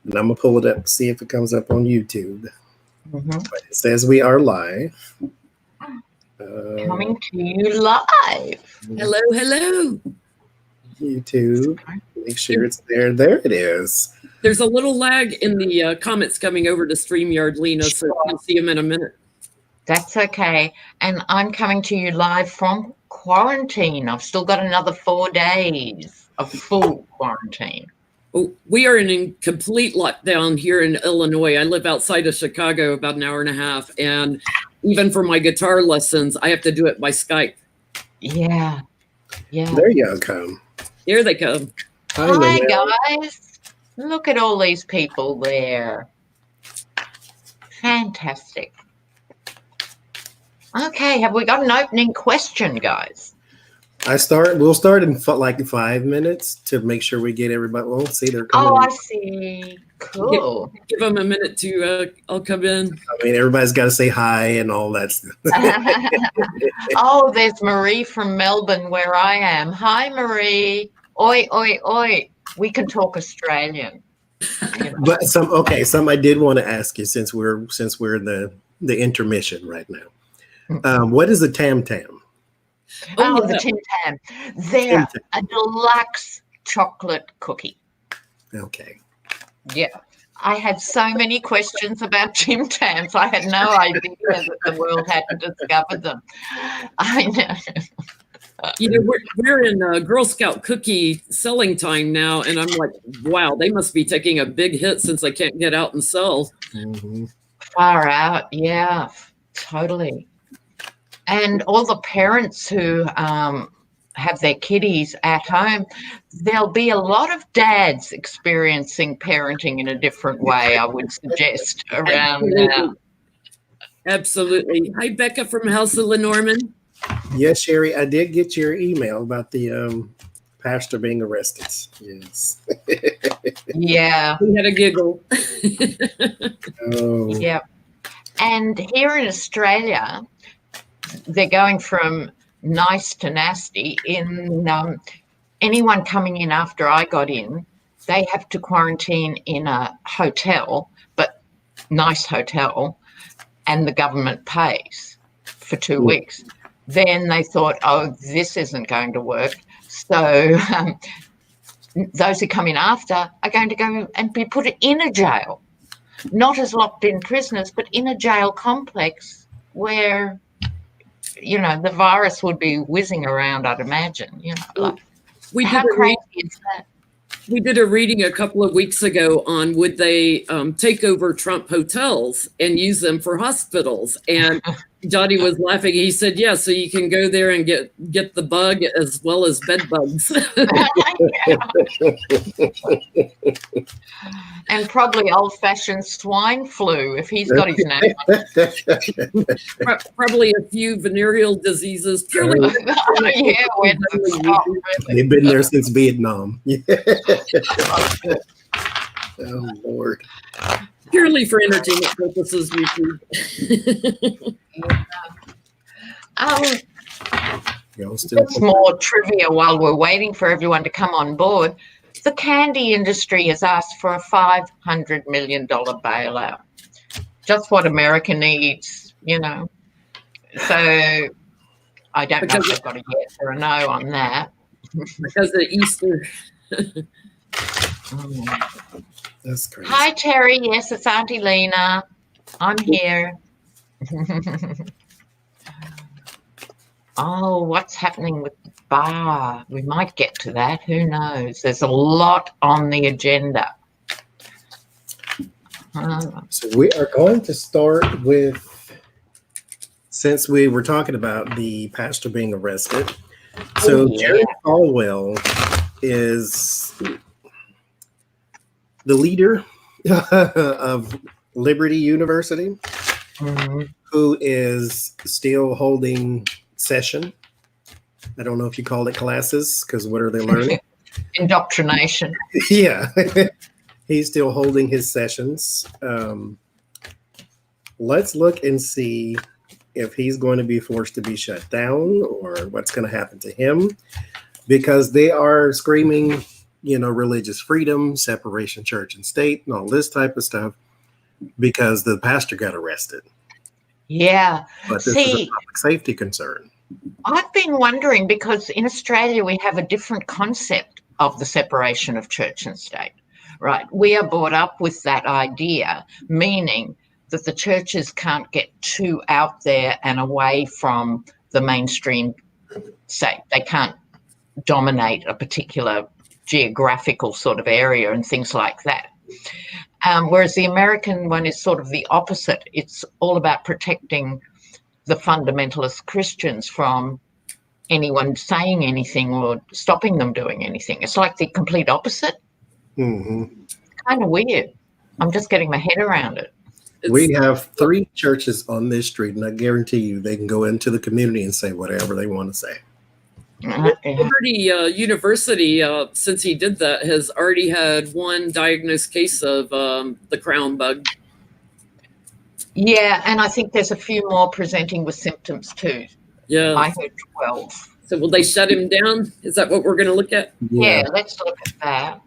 And I'm going to pull it up to see if it comes up on YouTube. Mm-hmm. But it says we are live. Coming to you live. Hello, hello. YouTube. Make sure it's there. There it is. There's a little lag in the comments coming over to StreamYard, Lena, so you'll see them in a minute. That's okay. And I'm coming to you live from quarantine. I've still got another 4 days of full quarantine. Oh, we are in complete lockdown here in Illinois. I live outside of Chicago, about an hour and a half. And even for my guitar lessons, I have to do it by Skype. Yeah. Yeah. There you come. Here they come. Hi, guys. Look at all these people there. Fantastic. Okay, have we got an opening question, guys? We'll start in like 5 minutes to make sure we get everybody. Well, see, they're coming. Oh, I see. Cool. Give them a minute to I'll come in. I mean, everybody's got to say hi and all that stuff. Oh, there's Marie from Melbourne where I am. Hi, Marie. Oi, oi, oi. We can talk Australian. You know. But some I did want to ask you since we're in the intermission right now. What is a tam tam? Oh, the Tim Tam. They're a deluxe chocolate cookie. Okay. Yeah. I had so many questions about Tim Tams. I had no idea that the world hadn't discovered them. I know. You know, we're in Girl Scout cookie selling time now, and I'm like, wow, they must be taking a big hit since they can't get out and sell. Mm-hmm. Far out. Yeah, totally. And all the parents who have their kiddies at home, there'll be a lot of dads experiencing parenting in a different way, I would suggest, around now. Absolutely. Hi, Becca from House of Lenormand. Yes, Sherry, I did get your email about the pastor being arrested. Yes. Yeah. We had a giggle. Oh. Yeah. And here in Australia, they're going from nice to nasty. In anyone coming in after I got in, they have to quarantine in a hotel, but nice hotel, and the government pays for 2 weeks. Then they thought, oh, this isn't going to work. So those who come in after are going to go and be put in a jail, not as locked in prisoners, but in a jail complex where, you know, the virus would be whizzing around, I'd imagine. You know, like, how crazy is that? We did a reading a couple of weeks ago on would they take over Trump hotels and use them for hospitals. And Johnie was laughing. He said, yeah, so you can go there and get the bug as well as bed bugs. And probably old-fashioned swine flu, if he's got his name. Probably a few venereal diseases. Purely They've been there since Vietnam. Oh, Lord. Purely for entertainment purposes, YouTube. Just more trivia while we're waiting for everyone to come on board. The candy industry has asked for a $500 million bailout. Just what America needs, you know. So I don't know if they've got a yes or a no on that. Because of Easter. That's crazy. Hi, Terry. Yes, it's Auntie Lena. I'm here. Oh, what's happening with the bar? We might get to that. Who knows? There's a lot on the agenda. So we are going to start with, since we were talking about the pastor being arrested. So Jerry Falwell is the leader of Liberty University, who is still holding session. I don't know if you call it classes, because what are they learning? Indoctrination. Yeah. He's still holding his sessions. Let's look and see if he's going to be forced to be shut down or what's going to happen to him, because they are screaming religious freedom, separation church and state, and all this type of stuff, because the pastor got arrested. Yeah. But this is a public safety concern. I've been wondering, because in Australia we have a different concept of the separation of church and state, right? We are brought up with that idea, meaning that the churches can't get too out there and away from the mainstream state. They can't dominate a particular geographical sort of area and things like that. Whereas the American one is sort of the opposite. It's all about protecting the fundamentalist Christians from anyone saying anything or stopping them doing anything. It's like the complete opposite. Mm-hmm. Kind of weird. I'm just getting my head around it. We have 3 churches on this street, and I guarantee you they can go into the community and say whatever they want to say. Liberty University, since he did that, has already had 1 diagnosed case of the crown bug. Yeah, and I think there's a few more presenting with symptoms too. Yeah. I heard 12. So will they shut him down? Is that what we're going to look at? Yeah, let's look at that.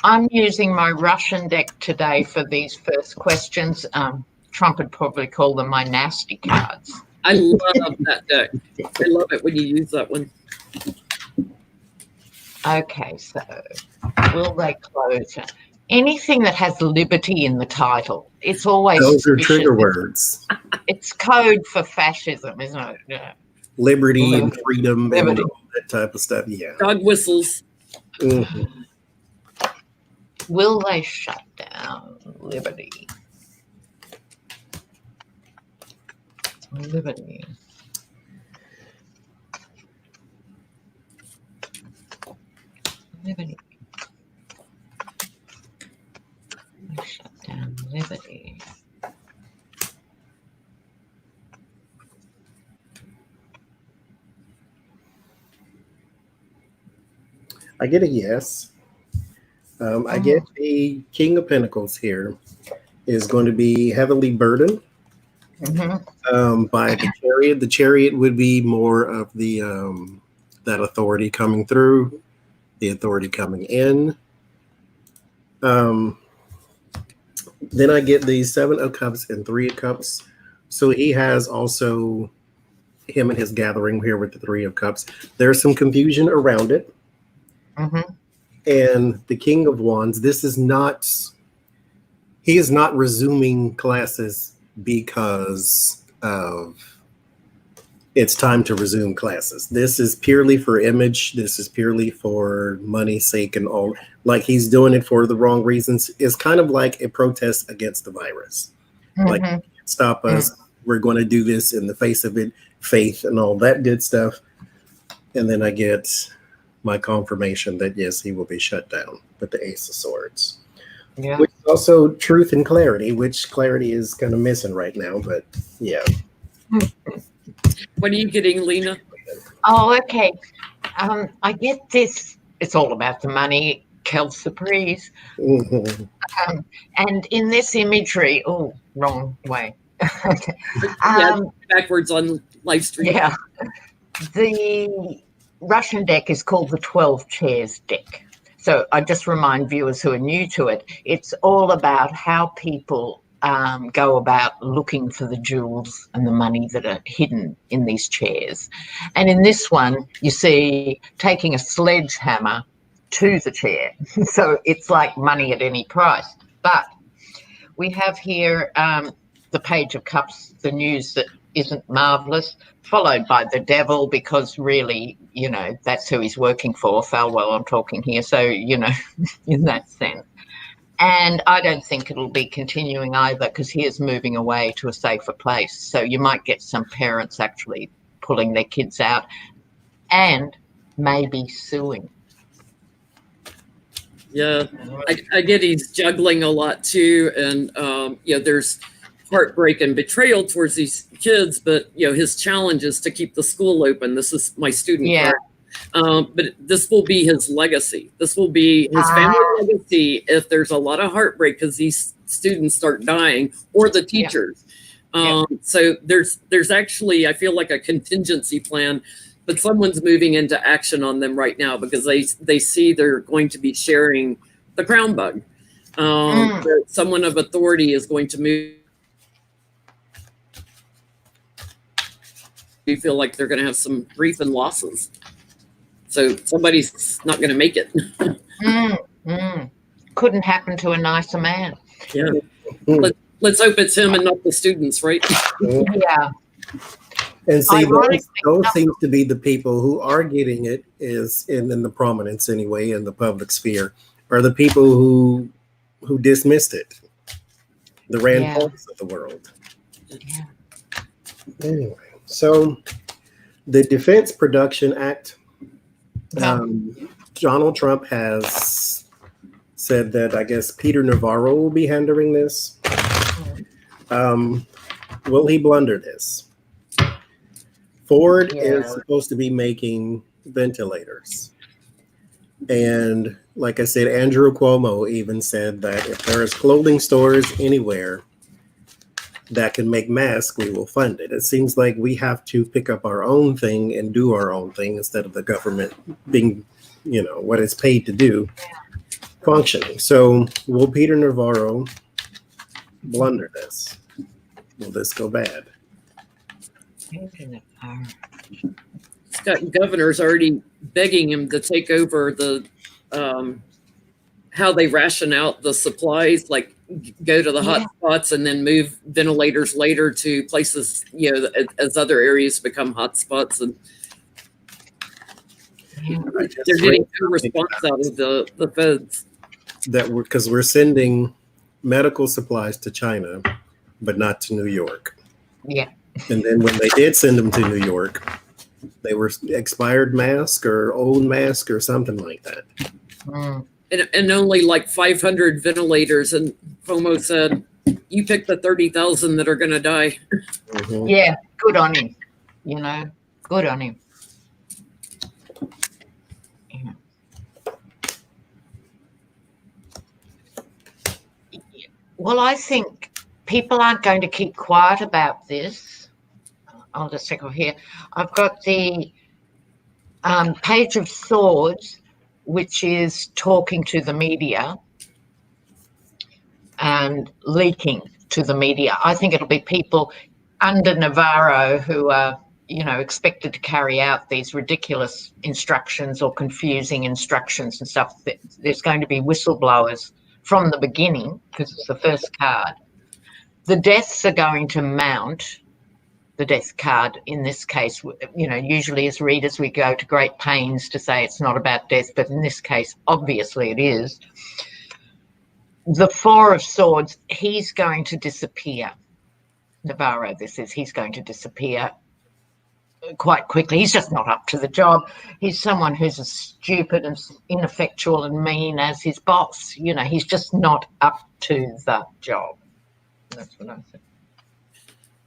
I'm using my Russian deck today for these first questions. Trump would probably call them my nasty cards. I love that deck. I love it when you use that one. Okay, so will they close? Anything that has liberty in the title, it's always those are suspicious. trigger words. It's code for fascism, isn't it? Yeah. Liberty and freedom and all that type of stuff. Yeah. Dog whistles. Mm-hmm. Will they shut down liberty? Liberty. Liberty. Shut down liberty. I get a yes. I get the King of Pentacles here is going to be heavily burdened by the Chariot. The Chariot would be more of the that authority coming through, the authority coming in. Then I get the 7 of Cups and 3 of Cups. So he has also him and his gathering here with the 3 of Cups. There's some confusion around it. And the King of Wands, he is not resuming classes because of it's time to resume classes. This is purely for image. This is purely for money's sake and all. Like he's doing it for the wrong reasons. It's kind of like a protest against the virus. Like, you can't stop us. We're going to do this in the face of it, faith and all that good stuff. And then I get my confirmation that yes, he will be shut down with the Ace of Swords. Yeah. Which is also truth and clarity, which clarity is kind of missing right now, but yeah. What are you getting, Lena? Oh, okay. I get this. It's all about the money, Kel Surprise. And in this imagery, oh, wrong way. Okay. Backwards on live stream. Yeah. The Russian deck is called the 12 Chairs deck. So I just remind viewers who are new to it, it's all about how people go about looking for the jewels and the money that are hidden in these chairs. And in this one, you see taking a sledgehammer to the chair. So it's like money at any price. But we have here the Page of Cups, the news that isn't marvelous, followed by the devil, because really, you know, that's who he's working for. Falwell, I'm talking here. So, you know, in that sense. And I don't think it'll be continuing either, because he is moving away to a safer place. So you might get some parents actually pulling their kids out and maybe suing. Yeah, I get he's juggling a lot too. And, you know, there's heartbreak and betrayal towards these kids, but, you know, his challenge is to keep the school open. This is my student card. But this will be his legacy. This will be his family legacy if there's a lot of heartbreak because these students start dying, or the teachers. So there's actually, I feel like, a contingency plan but someone's moving into action on them right now because they see they're going to be sharing the crown bug. Someone of authority is going to move. You feel like they're going to have some grief and losses. So somebody's not going to make it. Couldn't happen to a nicer man. Yeah. Let's hope it's him and not the students, right? Yeah. And see, those seems to be the people who are getting it is in the prominence anyway in the public sphere, are the people who dismissed it. The Rand Pauls of the world. Yeah. Anyway, so the Defense Production Act, Donald Trump has said that I guess Peter Navarro will be handling this. Will he blunder this? Ford is supposed to be making ventilators. And like I said, Andrew Cuomo even said that if there is clothing stores anywhere that can make masks, we will fund it. It seems like we have to pick up our own thing and do our own thing instead of the government being, what it's paid to do, functioning. So will Peter Navarro blunder this? Will this go bad? He's got governors already begging him to take over the how they ration out the supplies, like go to the hot spots and then move ventilators later to places, as other areas become hot spots. And they're getting no response out of the feds. Because we're sending medical supplies to China, but not to New York. Yeah. And then when they did send them to New York, they were expired mask or old mask or something like that. And only like 500 ventilators. And Cuomo said, you pick the 30,000 that are going to die. Yeah, good on him. Good on him. Yeah. Well, I think people aren't going to keep quiet about this. I'll just check off here. I've got the Page of Swords, which is talking to the media and leaking to the media. I think it'll be people under Navarro who are, expected to carry out these ridiculous instructions or confusing instructions and stuff. There's going to be whistleblowers from the beginning because it's the first card. The deaths are going to mount. The death card in this case, usually as readers we go to great pains to say it's not about death, but in this case, obviously it is. The Four of Swords, he's going to disappear. Navarro, he's going to disappear quite quickly. He's just not up to the job. He's someone who's as stupid and ineffectual and mean as his boss. He's just not up to the job. That's what I think.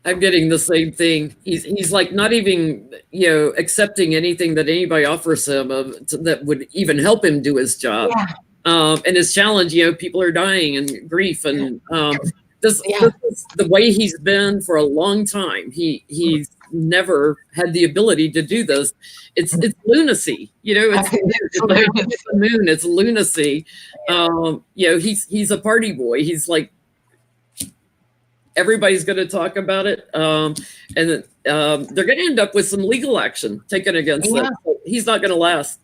I'm getting the same thing. He's like not even, accepting anything that anybody offers him that would even help him do his job. Yeah. And his challenge, people are dying and grief. And this is the way he's been for a long time. He's never had the ability to do this. It's lunacy, it's the moon. It's lunacy. He's a party boy. He's like, everybody's going to talk about it. And they're going to end up with some legal action taken against him. So he's not going to last.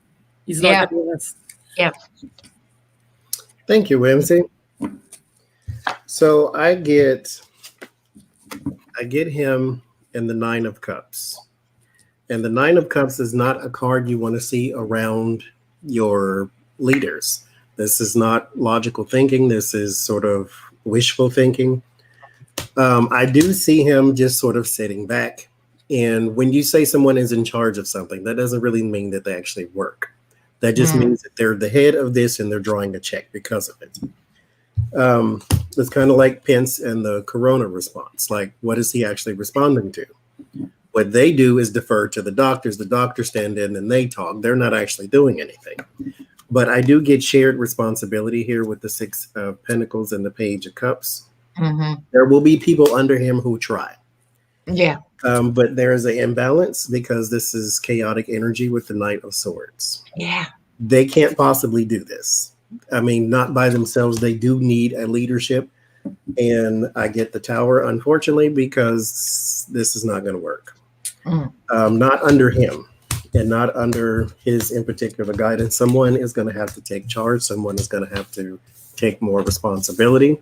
He's not going to last. Yeah. Thank you, Whimsy. So I get him in the Nine of Cups. And the Nine of Cups is not a card you want to see around your leaders. This is not logical thinking. This is sort of wishful thinking. I do see him just sort of sitting back. And when you say someone is in charge of something, that doesn't really mean that they actually work. That just means that they're the head of this and they're drawing a check because of it. It's kind of like Pence and the corona response. Like, what is he actually responding to? What they do is defer to the doctors. The doctors stand in and they talk. They're not actually doing anything. But I do get shared responsibility here with the Six of Pentacles and the Page of Cups. There will be people under him who try. Yeah. But there is an imbalance because this is chaotic energy with the Knight of Swords. Yeah. They can't possibly do this. I mean, not by themselves. They do need a leadership. And I get the Tower, unfortunately, because this is not going to work. Not under him and not under his in particular guidance. Someone is going to have to take charge. Someone is going to have to take more responsibility.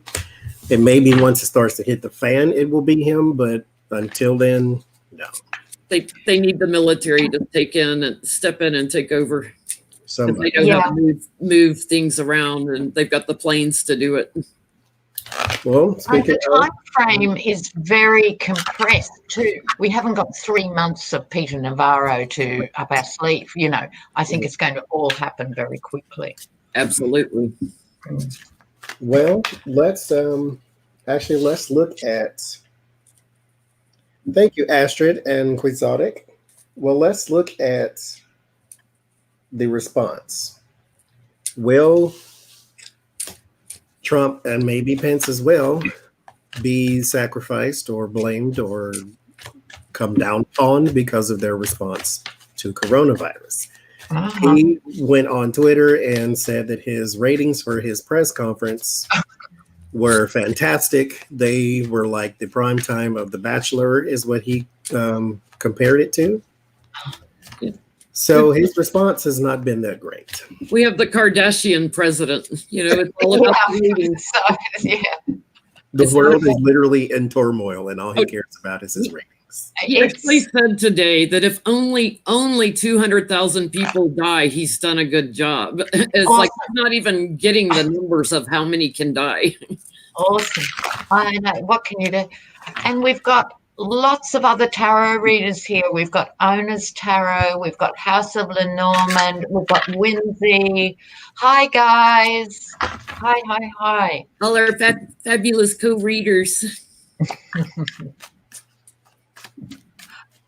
And maybe once it starts to hit the fan, it will be him. But until then, no. They need the military to step in and take over. Somebody. They know how to move things around, and they've got the planes to do it. Well, the time frame is very compressed too. We haven't got 3 months of Peter Navarro up our sleeve. I think it's going to all happen very quickly. Absolutely. Well, let's look at. Thank you, Astrid and Quixotic. Well, let's look at the response. Will Trump and maybe Pence as well be sacrificed or blamed or come down on because of their response to coronavirus? He went on Twitter and said that his ratings for his press conference were fantastic. They were like the prime time of The Bachelor, is what he compared it to. So his response has not been that great. We have the Kardashian president. It's all about ratings. The world is literally in turmoil, and all he cares about is his ratings. He actually said today that if only 200,000 people die, he's done a good job. It's like he's not even getting the numbers of how many can die. Awesome. I know. What can you do? And we've got lots of other tarot readers here. We've got Owner's Tarot. We've got House of Lenormand. We've got Winsey. Hi, guys. Hi. All our fabulous co-readers.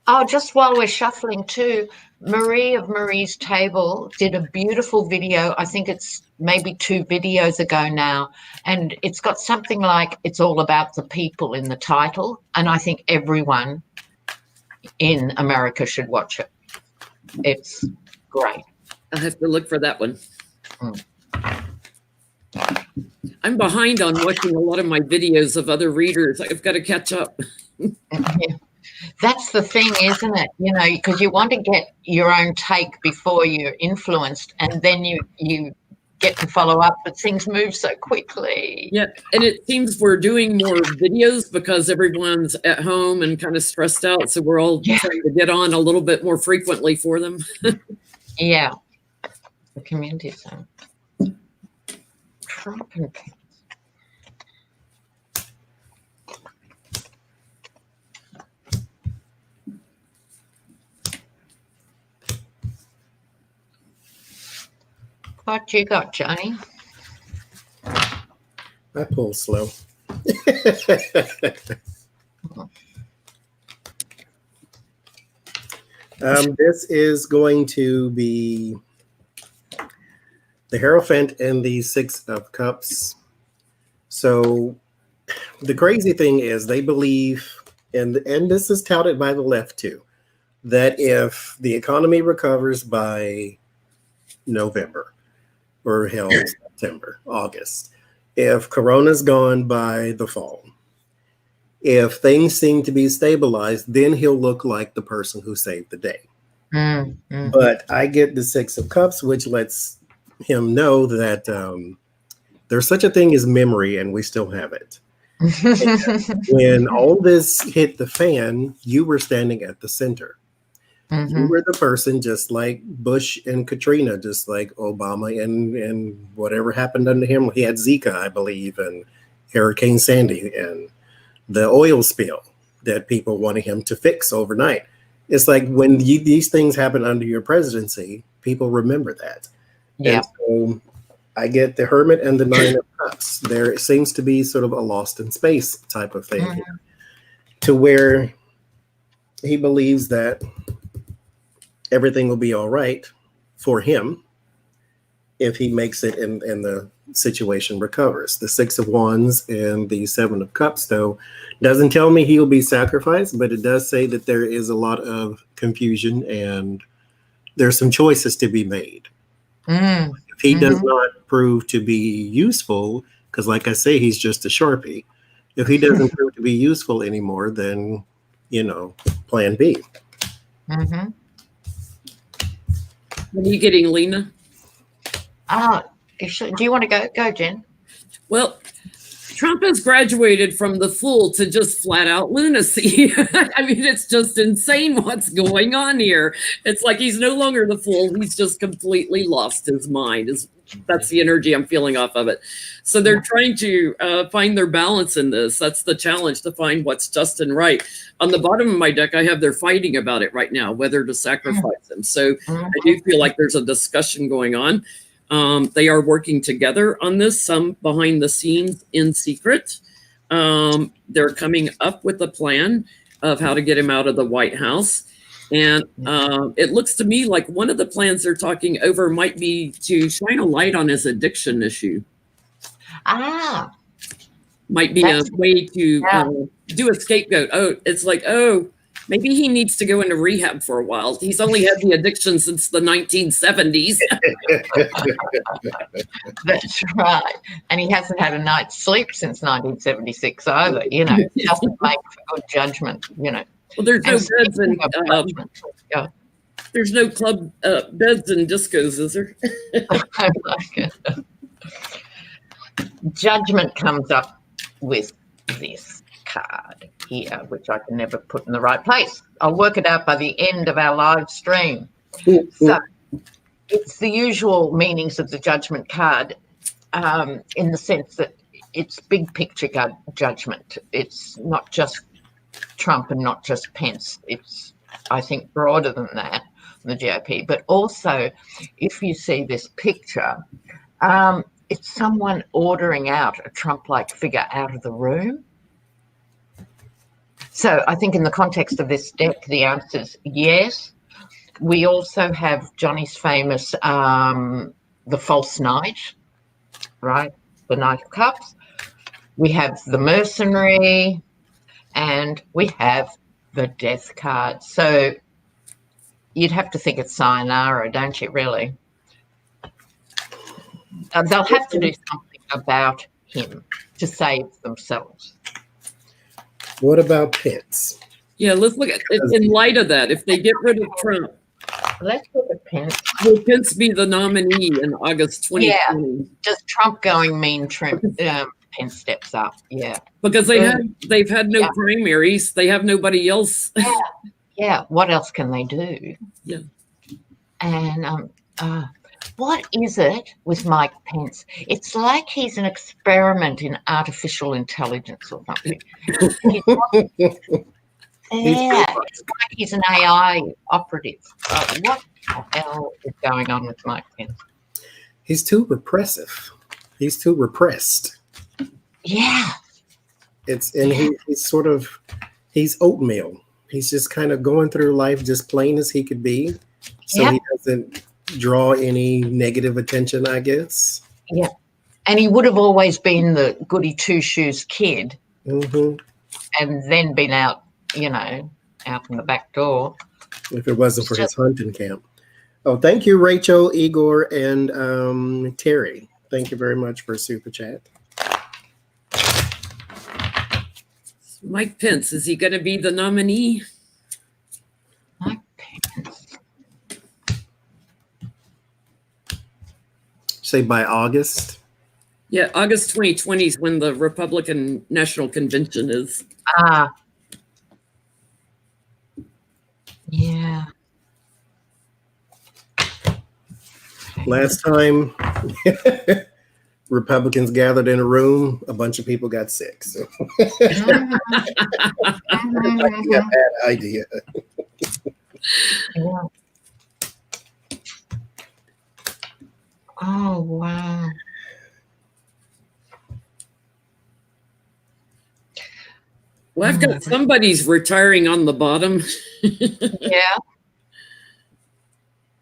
Oh, just while we're shuffling too, Marie of Marie's Table did a beautiful video. I think it's maybe 2 videos ago now. And it's got something like "It's all about the people" in the title. And I think everyone in America should watch it. It's great. I'll have to look for that one. I'm behind on watching a lot of my videos of other readers. I've got to catch up. Yeah. That's the thing, isn't it? Because you want to get your own take before you're influenced, and then you get to follow up, but things move so quickly. Yeah, and it seems we're doing more videos because everyone's at home and kind of stressed out, so we're all trying to get on a little bit more frequently for them. Yeah. The community zone. Trump and Pence. What you got, Johnny? I pull slow. This is going to be the Hierophant and the 6 of Cups. So the crazy thing is they believe, and this is touted by the left too, that if the economy recovers by November, or hell, September, August, if Corona's gone by the fall, if things seem to be stabilized, then he'll look like the person who saved the day. Mm-hmm. But I get the 6 of Cups, which lets him know that there's such a thing as memory, and we still have it. When all this hit the fan, you were standing at the center. Mm-hmm. You were the person, just like Bush and Katrina, just like Obama and whatever happened under him. He had Zika, I believe, and Hurricane Sandy and the oil spill that people wanted him to fix overnight. It's like when these things happen under your presidency, people remember that. Yeah. So I get the Hermit and the 9 of Cups. There seems to be sort of a lost in space type of thing here, to where he believes that everything will be all right for him. if he makes it and the situation recovers. The 6 of Wands and the 7 of Cups, though, doesn't tell me he'll be sacrificed, but it does say that there is a lot of confusion and there's some choices to be made. If he does not prove to be useful, because like I say, he's just a Sharpie. If he doesn't prove to be useful anymore, then, plan B. What are you getting, Lena? Do you want to go? Go, Jen. Well, Trump has graduated from the fool to just flat out lunacy. I mean, it's just insane what's going on here. It's like he's no longer the fool. He's just completely lost his mind. That's the energy I'm feeling off of it. So they're trying to find their balance in this. That's the challenge, to find what's just and right. On the bottom of my deck, I have they're fighting about it right now, whether to sacrifice them. So I do feel like there's a discussion going on. They are working together on this, some behind the scenes in secret. They're coming up with a plan of how to get him out of the White House. And it looks to me like one of the plans they're talking over might be to shine a light on his addiction issue. Might be a way to do a scapegoat. It's like, maybe he needs to go into rehab for a while. He's only had the addiction since the 1970s. That's right. And he hasn't had a night's sleep since 1976 either. It doesn't make for good judgment, Well, there's no beds and there's no club beds and discos, is there? I like it. Judgment comes up with this card here, which I can never put in the right place. I'll work it out by the end of our live stream. So it's the usual meanings of the judgment card, in the sense that it's big picture judgment. It's not just Trump and not just Pence. It's, I think, broader than that, the GOP. But also, if you see this picture, it's someone ordering out a Trump-like figure out of the room. So I think in the context of this deck, the answer is yes. We also have Johnny's famous the false knight, right? The Knight of Cups. We have the mercenary, and we have the death card. So you'd have to think it's sayonara, don't you, really? They'll have to do something about him to save themselves. What about Pence? Yeah, let's look at it in light of that. If they get rid of Trump, let's look at Pence. Will Pence be the nominee in August 2020? Yeah, just Trump going mean, Pence steps up. Yeah, because they've had no primaries. They have nobody else. Yeah. What else can they do? Yeah. And what is it with Mike Pence? It's like he's an experiment in artificial intelligence or something. It's like he's an AI operative. What the hell is going on with Mike Pence? He's too repressive. He's too repressed. Yeah. He's oatmeal. He's just kind of going through life just plain as he could be. So he doesn't draw any negative attention, I guess. Yeah. And he would have always been the goody two-shoes kid, and then been out, out in the back door. If it wasn't for his hunting camp. Oh, thank you, Rachel, Igor, and Terry. Thank you very much for Super Chat. Mike Pence, is he going to be the nominee? Mike Pence. Say by August? Yeah, August 2020 is when the Republican National Convention is. Yeah. Last time Republicans gathered in a room, a bunch of people got sick. So bad idea. Yeah. Oh, wow. Well, I've got somebody's retiring on the bottom. Yeah.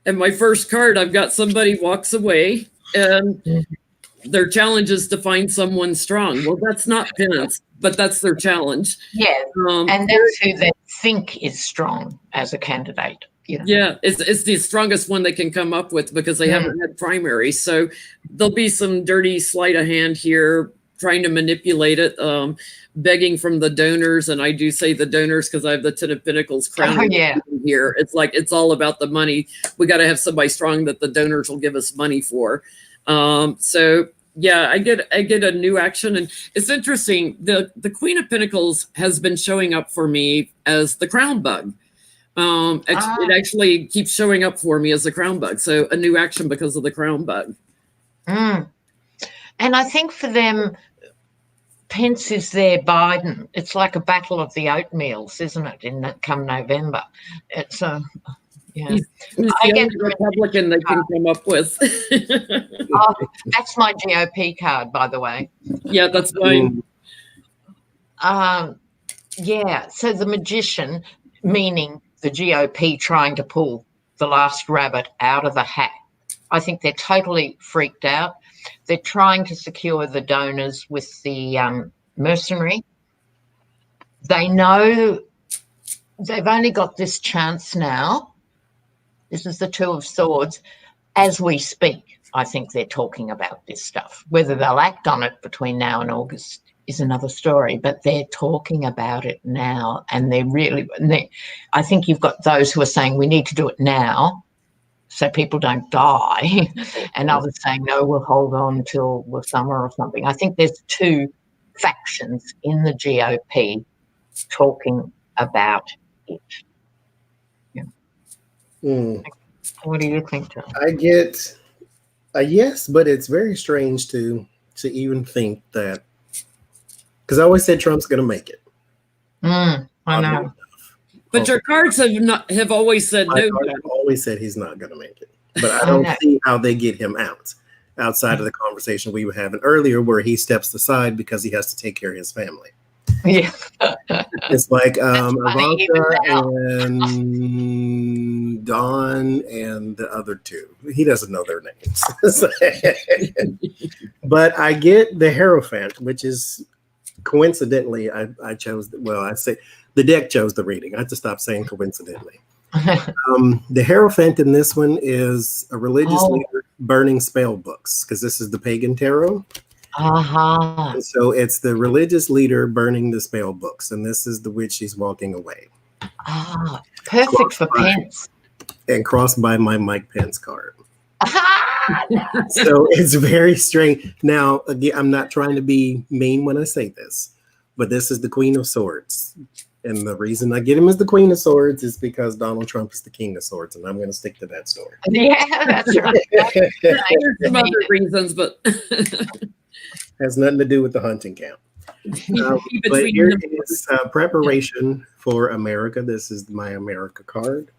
And my first card, I've got somebody walks away. And their challenge is to find someone strong. Well, that's not Pence, but that's their challenge. Yeah, and that's who they think is strong as a candidate. Yeah, it's the strongest one they can come up with because they haven't had primaries. So there'll be some dirty sleight of hand here, trying to manipulate it, begging from the donors. And I do say the donors because I have the Ten of Pentacles crown here. It's like it's all about the money. We got to have somebody strong that the donors will give us money for. So yeah, I get a new action, and it's interesting. The Queen of Pentacles has been showing up for me as the crown bug. It actually keeps showing up for me as the crown bug. So a new action because of the crown bug. And I think for them, Pence is their Biden. It's like a battle of the oatmeals, isn't it? Come November, it's yeah. He's the only Republican they can come up with. That's my GOP card, by the way. Yeah, that's mine. Yeah. So the magician, meaning the GOP trying to pull the last rabbit out of the hat. I think they're totally freaked out. They're trying to secure the donors with the mercenary. They know they've only got this chance now. This is the Two of Swords. As we speak, I think they're talking about this stuff. Whether they'll act on it between now and August is another story, but they're talking about it now, and I think you've got those who are saying we need to do it now so people don't die, and others saying, no, we'll hold on till the summer or something. I think there's two factions in the GOP talking about it. What do you think, John? I get a yes, but it's very strange to even think that, because I always said Trump's going to make it. I know. But your cards have always said no. I've always said he's not going to make it. But I don't see how they get him outside of the conversation we were having earlier where he steps aside because he has to take care of his family. Yeah. It's like Ivanka and Don and the other two. He doesn't know their names. But I get the Hierophant, which is coincidentally, I chose, I say the deck chose the reading. I have to stop saying coincidentally. The Hierophant in this one is a religious leader burning spell books because this is the pagan tarot. And so it's the religious leader burning the spell books, and this is the witch she's walking away. Perfect for Pence. And crossed by my Mike Pence card. So it's very strange. Now, again, I'm not trying to be mean when I say this, but this is the Queen of Swords. And the reason I get him as the Queen of Swords is because Donald Trump is the King of Swords, and I'm going to stick to that story. Yeah, that's right. There's some other reasons, but has nothing to do with the hunting camp. But here is preparation for America. This is my America card.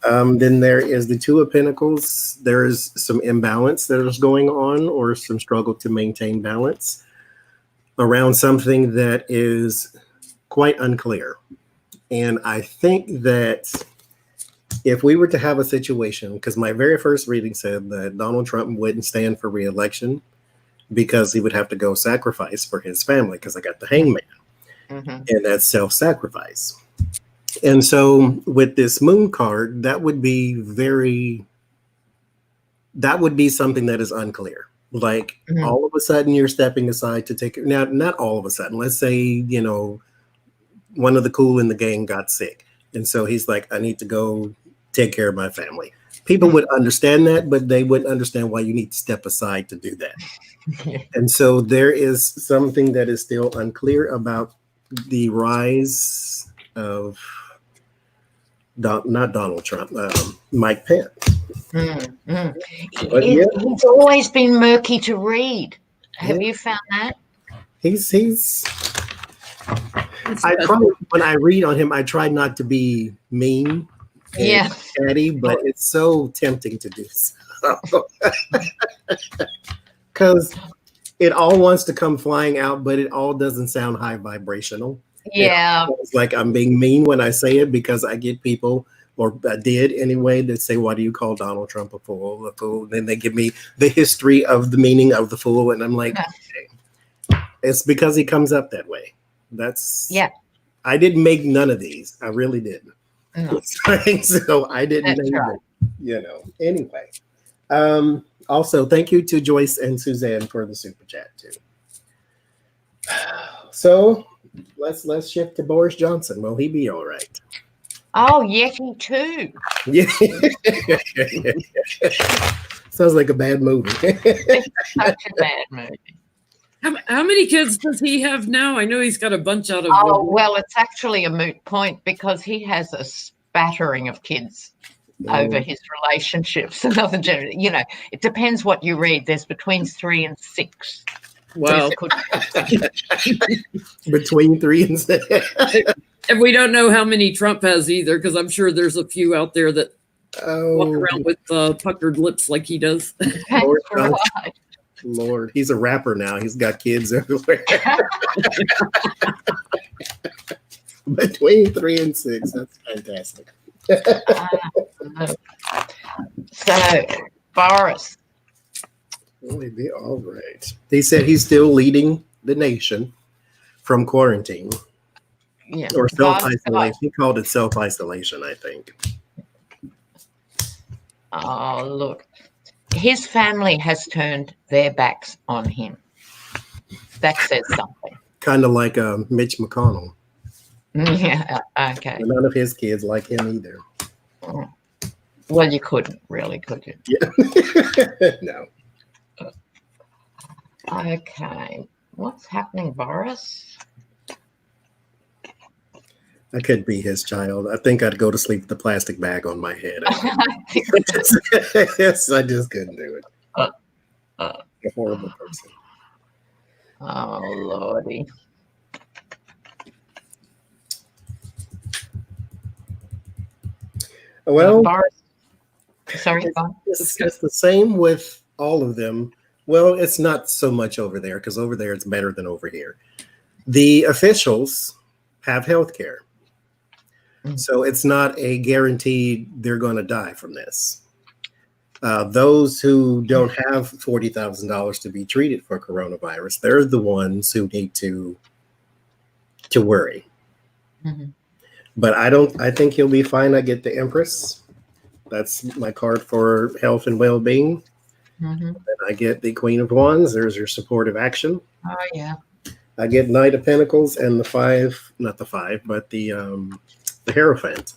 Then there is the Two of Pentacles. There is some imbalance that is going on, or some struggle to maintain balance around something that is quite unclear. And I think that if we were to have a situation, because my very first reading said that Donald Trump wouldn't stand for re-election because he would have to go sacrifice for his family, because I got the Hangman. And that's self-sacrifice. And so with this Moon card, that would be something that is unclear. Like all of a sudden you're stepping aside to take it. Now, not all of a sudden. Let's say, one of the cool in the gang got sick. And so he's like, I need to go take care of my family. People would understand that, but they wouldn't understand why you need to step aside to do that. And so there is something that is still unclear about the rise of not Donald Trump, Mike Pence. It's always been murky to read. Have you found that? When I read on him, I try not to be mean and catty, but it's so tempting to do so. Because it all wants to come flying out, but it all doesn't sound high vibrational. Yeah. It's like I'm being mean when I say it, because I get people or did anyway, that say, why do you call Donald Trump a fool? A fool. And then they give me the history of the meaning of the fool. And I'm like, okay. It's because he comes up that way. I didn't make none of these. I really didn't. No. So I didn't That's name right. it, Anyway. Also, thank you to Joyce and Suzanne for the super chat too. So let's shift to Boris Johnson. Will he be all right? Oh, Yeti too. Yeah. Sounds like a bad movie. It's such a bad movie. How many kids does he have now? I know he's got a bunch out of. Oh, well, it's actually a moot point because he has a spattering of kids over his relationships and other gender. It depends what you read. There's between 3 and 6. Wow. Between 3 and 6. And we don't know how many Trump has either, because I'm sure there's a few out there that walk around with puckered lips like he does. Lord, he's a rapper now. He's got kids everywhere. Between 3 and 6. That's fantastic. So, Boris. Will he be all right? He said he's still leading the nation from quarantine. Yeah. Or self-isolation. He called it self-isolation, I think. Oh, look. His family has turned their backs on him. That says something. Kind of like Mitch McConnell. Yeah, okay. None of his kids like him either. Well, you couldn't, really, could you? Yeah. No. Okay. What's happening, Boris? I could be his child. I think I'd go to sleep with the plastic bag on my head. Yes, I just couldn't do it. A horrible person. Oh, Lordy. Well, Boris. Sorry, it's the same with all of them. Well, it's not so much over there because over there it's better than over here. The officials have health care. So it's not a guarantee they're going to die from this. Those who don't have $40,000 to be treated for coronavirus, they're the ones who need to worry. Mm-hmm. But I think he'll be fine. I get the Empress. That's my card for health and well-being. Mm-hmm. And I get the Queen of Wands. There's your supportive action. Oh, yeah. I get Knight of Pentacles and the Hierophant.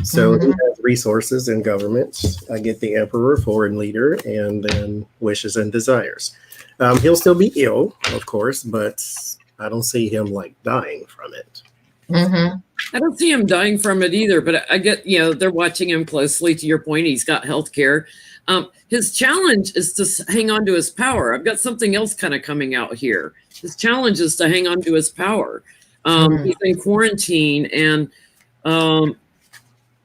So he has resources and government. I get the Emperor, foreign leader, and then wishes and desires. He'll still be ill, of course, but I don't see him dying from it. Mm-hmm. I don't see him dying from it either, but I get, they're watching him closely. To your point, he's got health care. His challenge is to hang on to his power. I've got something else kind of coming out here. His challenge is to hang on to his power. He's in quarantine, and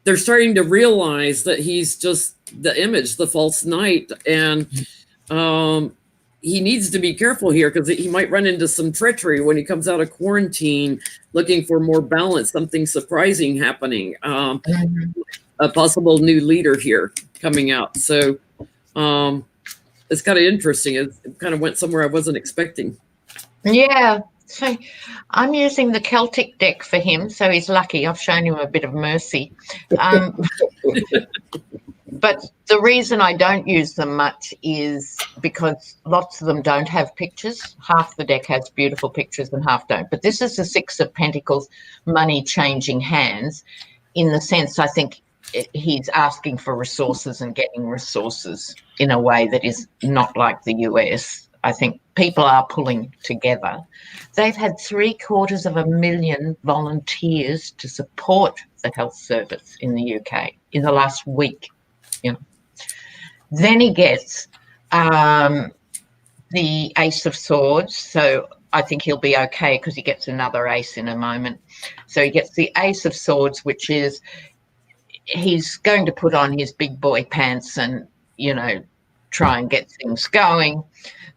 they're starting to realize that he's just the image, the false knight, and he needs to be careful here because he might run into some treachery when he comes out of quarantine looking for more balance, something surprising happening, a possible new leader here coming out. So it's kind of interesting. It kind of went somewhere I wasn't expecting. Yeah. So I'm using the Celtic deck for him, so he's lucky. I've shown him a bit of mercy. But the reason I don't use them much is because lots of them don't have pictures. Half the deck has beautiful pictures and half don't. But this is the Six of Pentacles, money changing hands, in the sense I think he's asking for resources and getting resources in a way that is not like the US. I think people are pulling together. They've had 750,000 volunteers to support the health service in the UK in the last week. Then he gets the Ace of Swords. So I think he'll be okay because he gets another ace in a moment. So he gets the Ace of Swords, which is he's going to put on his big boy pants and, try and get things going.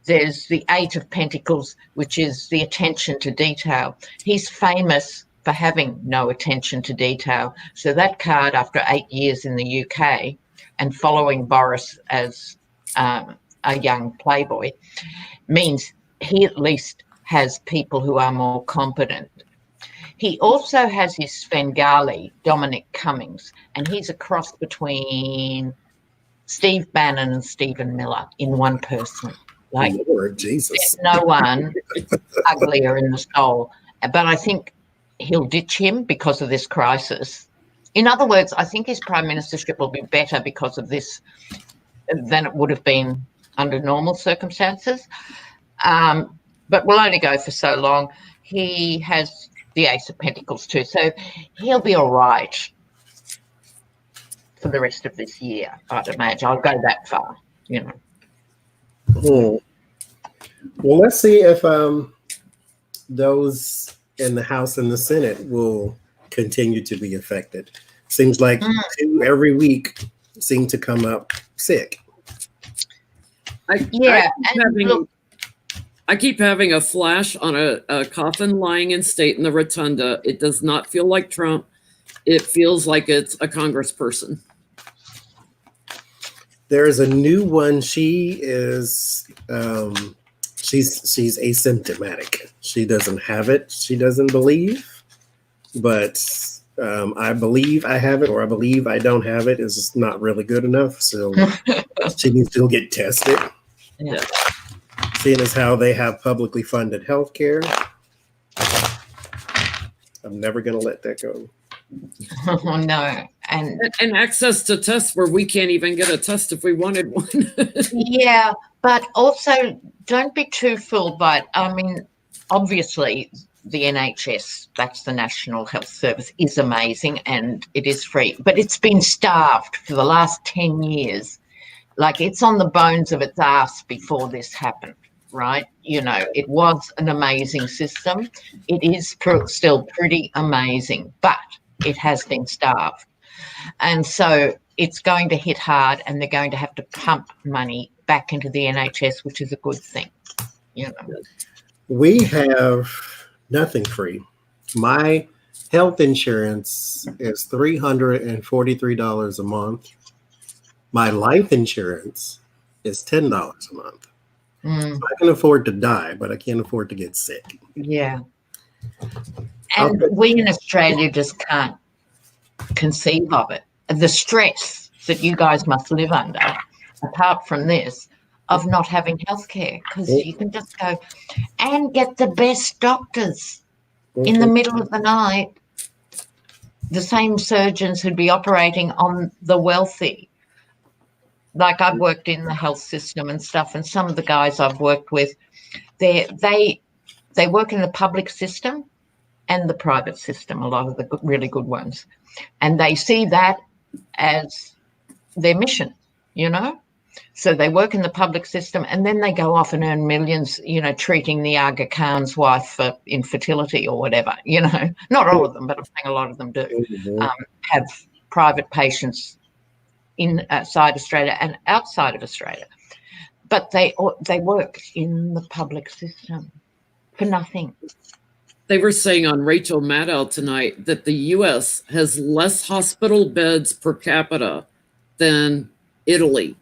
There's the Eight of Pentacles, which is the attention to detail. He's famous for having no attention to detail. So that card, after 8 years in the UK and following Boris as a young playboy, means he at least has people who are more competent. He also has his Svengali, Dominic Cummings, and he's a cross between Steve Bannon and Stephen Miller in one person. Like, Lord Jesus. there's no one uglier in the soul. But I think he'll ditch him because of this crisis. In other words, I think his prime ministership will be better because of this than it would have been under normal circumstances. But we'll only go for so long. He has the Ace of Pentacles too, so he'll be all right for the rest of this year, I'd imagine. I'll go that far, you know. Well, let's see if those in the House and the Senate will continue to be affected. Seems like 2 every week seem to come up sick. I keep having a flash on a coffin lying in state in the rotunda. It does not feel like Trump. It feels like it's a congressperson. There is a new one. She is she's asymptomatic. She doesn't have it. She doesn't believe, but I believe I have it, or I believe I don't have it. Is not really good enough. So she needs to go get tested. Yeah. Seeing as how they have publicly funded health care, I'm never going to let that go. Oh, no. And access to tests where we can't even get a test if we wanted one. yeah, but also don't be too fooled by it. I mean, obviously, the NHS, that's the National Health Service, is amazing and it is free, but it's been starved for the last 10 years. Like, it's on the bones of its ass before this happened, right? You know, it was an amazing system. It is still pretty amazing, but it has been starved. And so it's going to hit hard, and they're going to have to pump money back into the NHS, which is a good thing, you know. We have nothing free. My health insurance is $343 a month. My life insurance is $10 a month. So I can afford to die, but I can't afford to get sick. Yeah. And we in Australia just can't conceive of it. The stress that you guys must live under, apart from this, of not having healthcare, because you can just go and get the best doctors in the middle of the night, the same surgeons who'd be operating on the wealthy. Like, I've worked in the health system and stuff, and some of the guys I've worked with, they work in the public system and the private system, a lot of the really good ones. And they see that as their mission, you know? So they work in the public system, and then they go off and earn millions, you know, treating the Aga Khan's wife for infertility or whatever, you know. Not all of them, but I'm saying a lot of them do have private patients inside Australia and outside of Australia. But they work in the public system for nothing. They were saying on Rachel Maddow tonight that the U.S. has less hospital beds per capita than Italy.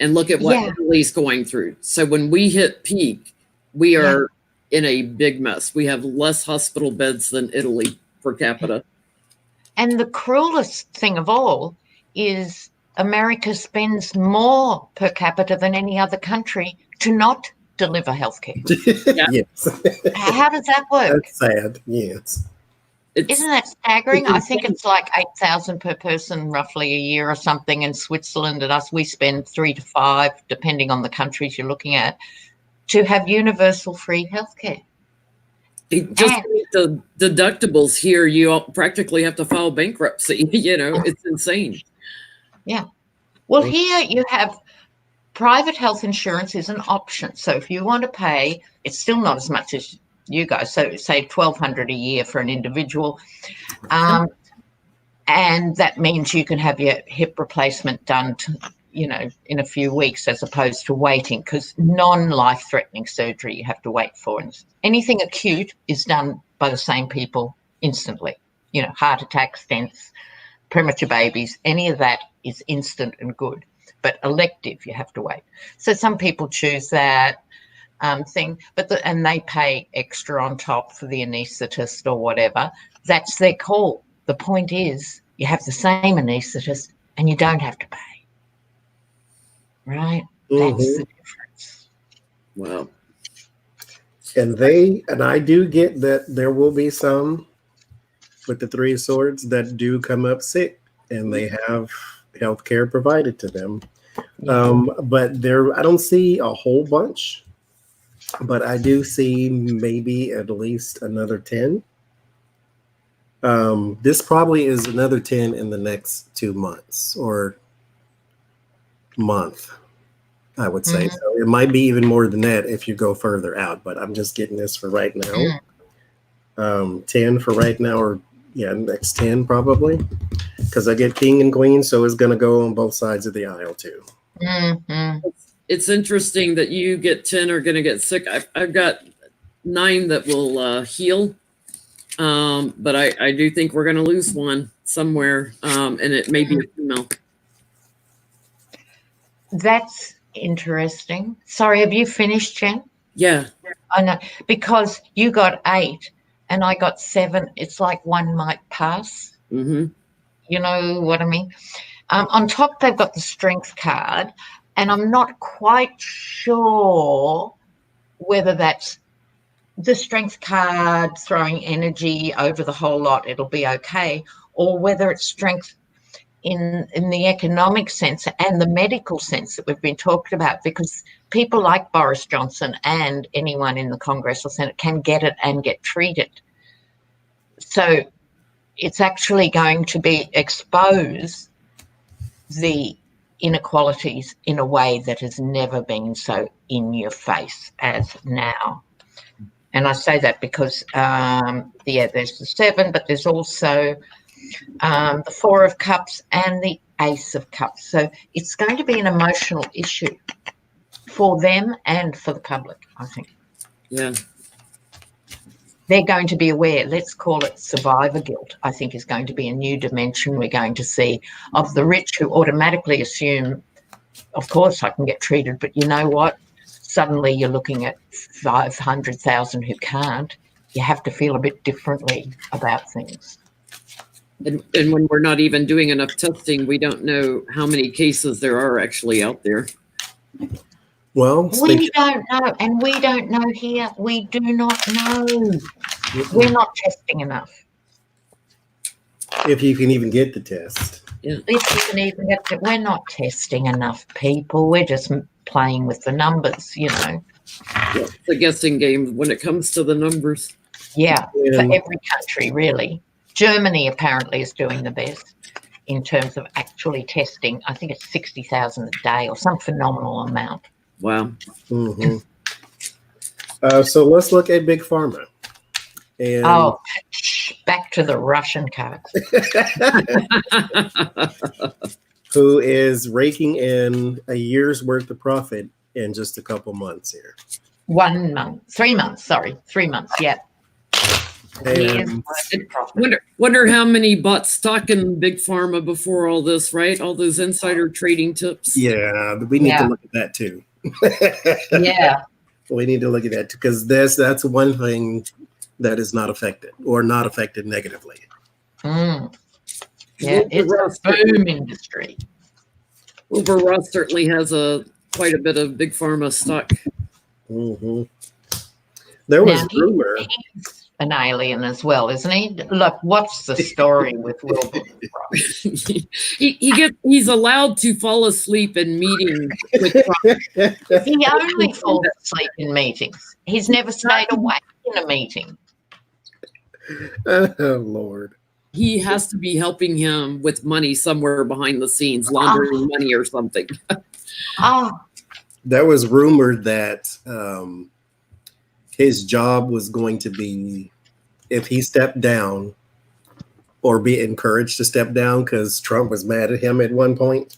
And look at what Italy's going through. So when we hit peak, we are in a big mess. We have less hospital beds than Italy per capita. And the cruelest thing of all is America spends more per capita than any other country to not deliver healthcare. Yes. How does that work? That's sad. Yes. Isn't that staggering? I think it's like 8,000 per person roughly a year or something. In Switzerland and us, we spend 3 to 5, depending on the countries you're looking at, to have universal free healthcare. Just the deductibles here, you practically have to file bankruptcy. You know, it's insane. Yeah. Well, here you have private health insurance is an option. So if you want to pay, it's still not as much as you guys. So say $1,200 a year for an individual. And that means you can have your hip replacement done, you know, in a few weeks, as opposed to waiting, because non-life-threatening surgery you have to wait for. And anything acute is done by the same people instantly. Heart attacks, stents, premature babies, any of that is instant and good. But elective, you have to wait. So some people choose that thing, and they pay extra on top for the anaesthetist or whatever. That's their call. The point is, you have the same anaesthetist and you don't have to pay. Right? That's the difference. Wow. And I do get that there will be some with the 3 swords that do come up sick and they have health care provided to them. But I don't see a whole bunch, but I do see maybe at least another 10. This probably is another 10 in the next 2 months or month, I would say. So it might be even more than that if you go further out, but I'm just getting this for right now. 10 for right now, or next 10 probably, because I get king and queen, so it's going to go on both sides of the aisle too. It's interesting that you get 10 are going to get sick. I've got 9 that will heal, but I do think we're going to lose one somewhere, and it may be a female. That's interesting. Sorry, have you finished, Jen? Yeah. I know, because you got 8 and I got 7. It's like one might pass. You know what I mean? On top, they've got the strength card, and I'm not quite sure whether that's the strength card throwing energy over the whole lot, it'll be okay, or whether it's strength in the economic sense and the medical sense that we've been talking about, because people like Boris Johnson and anyone in the Congress or Senate can get it and get treated. So it's actually going to be expose the inequalities in a way that has never been so in your face as now. And I say that because, there's the 7, but there's also the 4 of Cups and the Ace of Cups. So it's going to be an emotional issue for them and for the public, I think. Yeah. They're going to be aware, let's call it survivor guilt, I think is going to be a new dimension we're going to see of the rich who automatically assume, of course I can get treated, but you know what? Suddenly you're looking at 500,000 who can't. You have to feel a bit differently about things. And when we're not even doing enough testing, we don't know how many cases there are actually out there. Well, we don't know, and we don't know here. We do not know. We're not testing enough. If you can even get the test. Yeah. If you can even get it, we're not testing enough people. We're just playing with the numbers, Yeah, it's a guessing game when it comes to the numbers. Yeah, for every country, really. Germany apparently is doing the best in terms of actually testing. I think it's 60,000 a day or some phenomenal amount. Wow. So let's look at Big Pharma. And back to the Russian card. Who is raking in a year's worth of profit in just a couple months here. 1 month, 3 months, sorry. 3 months, yeah. Wonder how many bought stock in Big Pharma before all this, right? All those insider trading tips. Yeah, we need to look at that too. Yeah. We need to look at that too, because that's one thing that is not affected or not affected negatively. Yeah, it's a boom industry. Wilbur Ross certainly has quite a bit of Big Pharma stock. There was rumor. He's an alien as well, isn't he? Look, what's the story with Wilbur Ross? He's allowed to fall asleep in meetings with Trump. He only falls asleep in meetings. He's never stayed awake in a meeting. Oh, Lord. He has to be helping him with money somewhere behind the scenes, laundering money or something. There was rumored that his job was going to be, if he stepped down or be encouraged to step down, because Trump was mad at him at one point.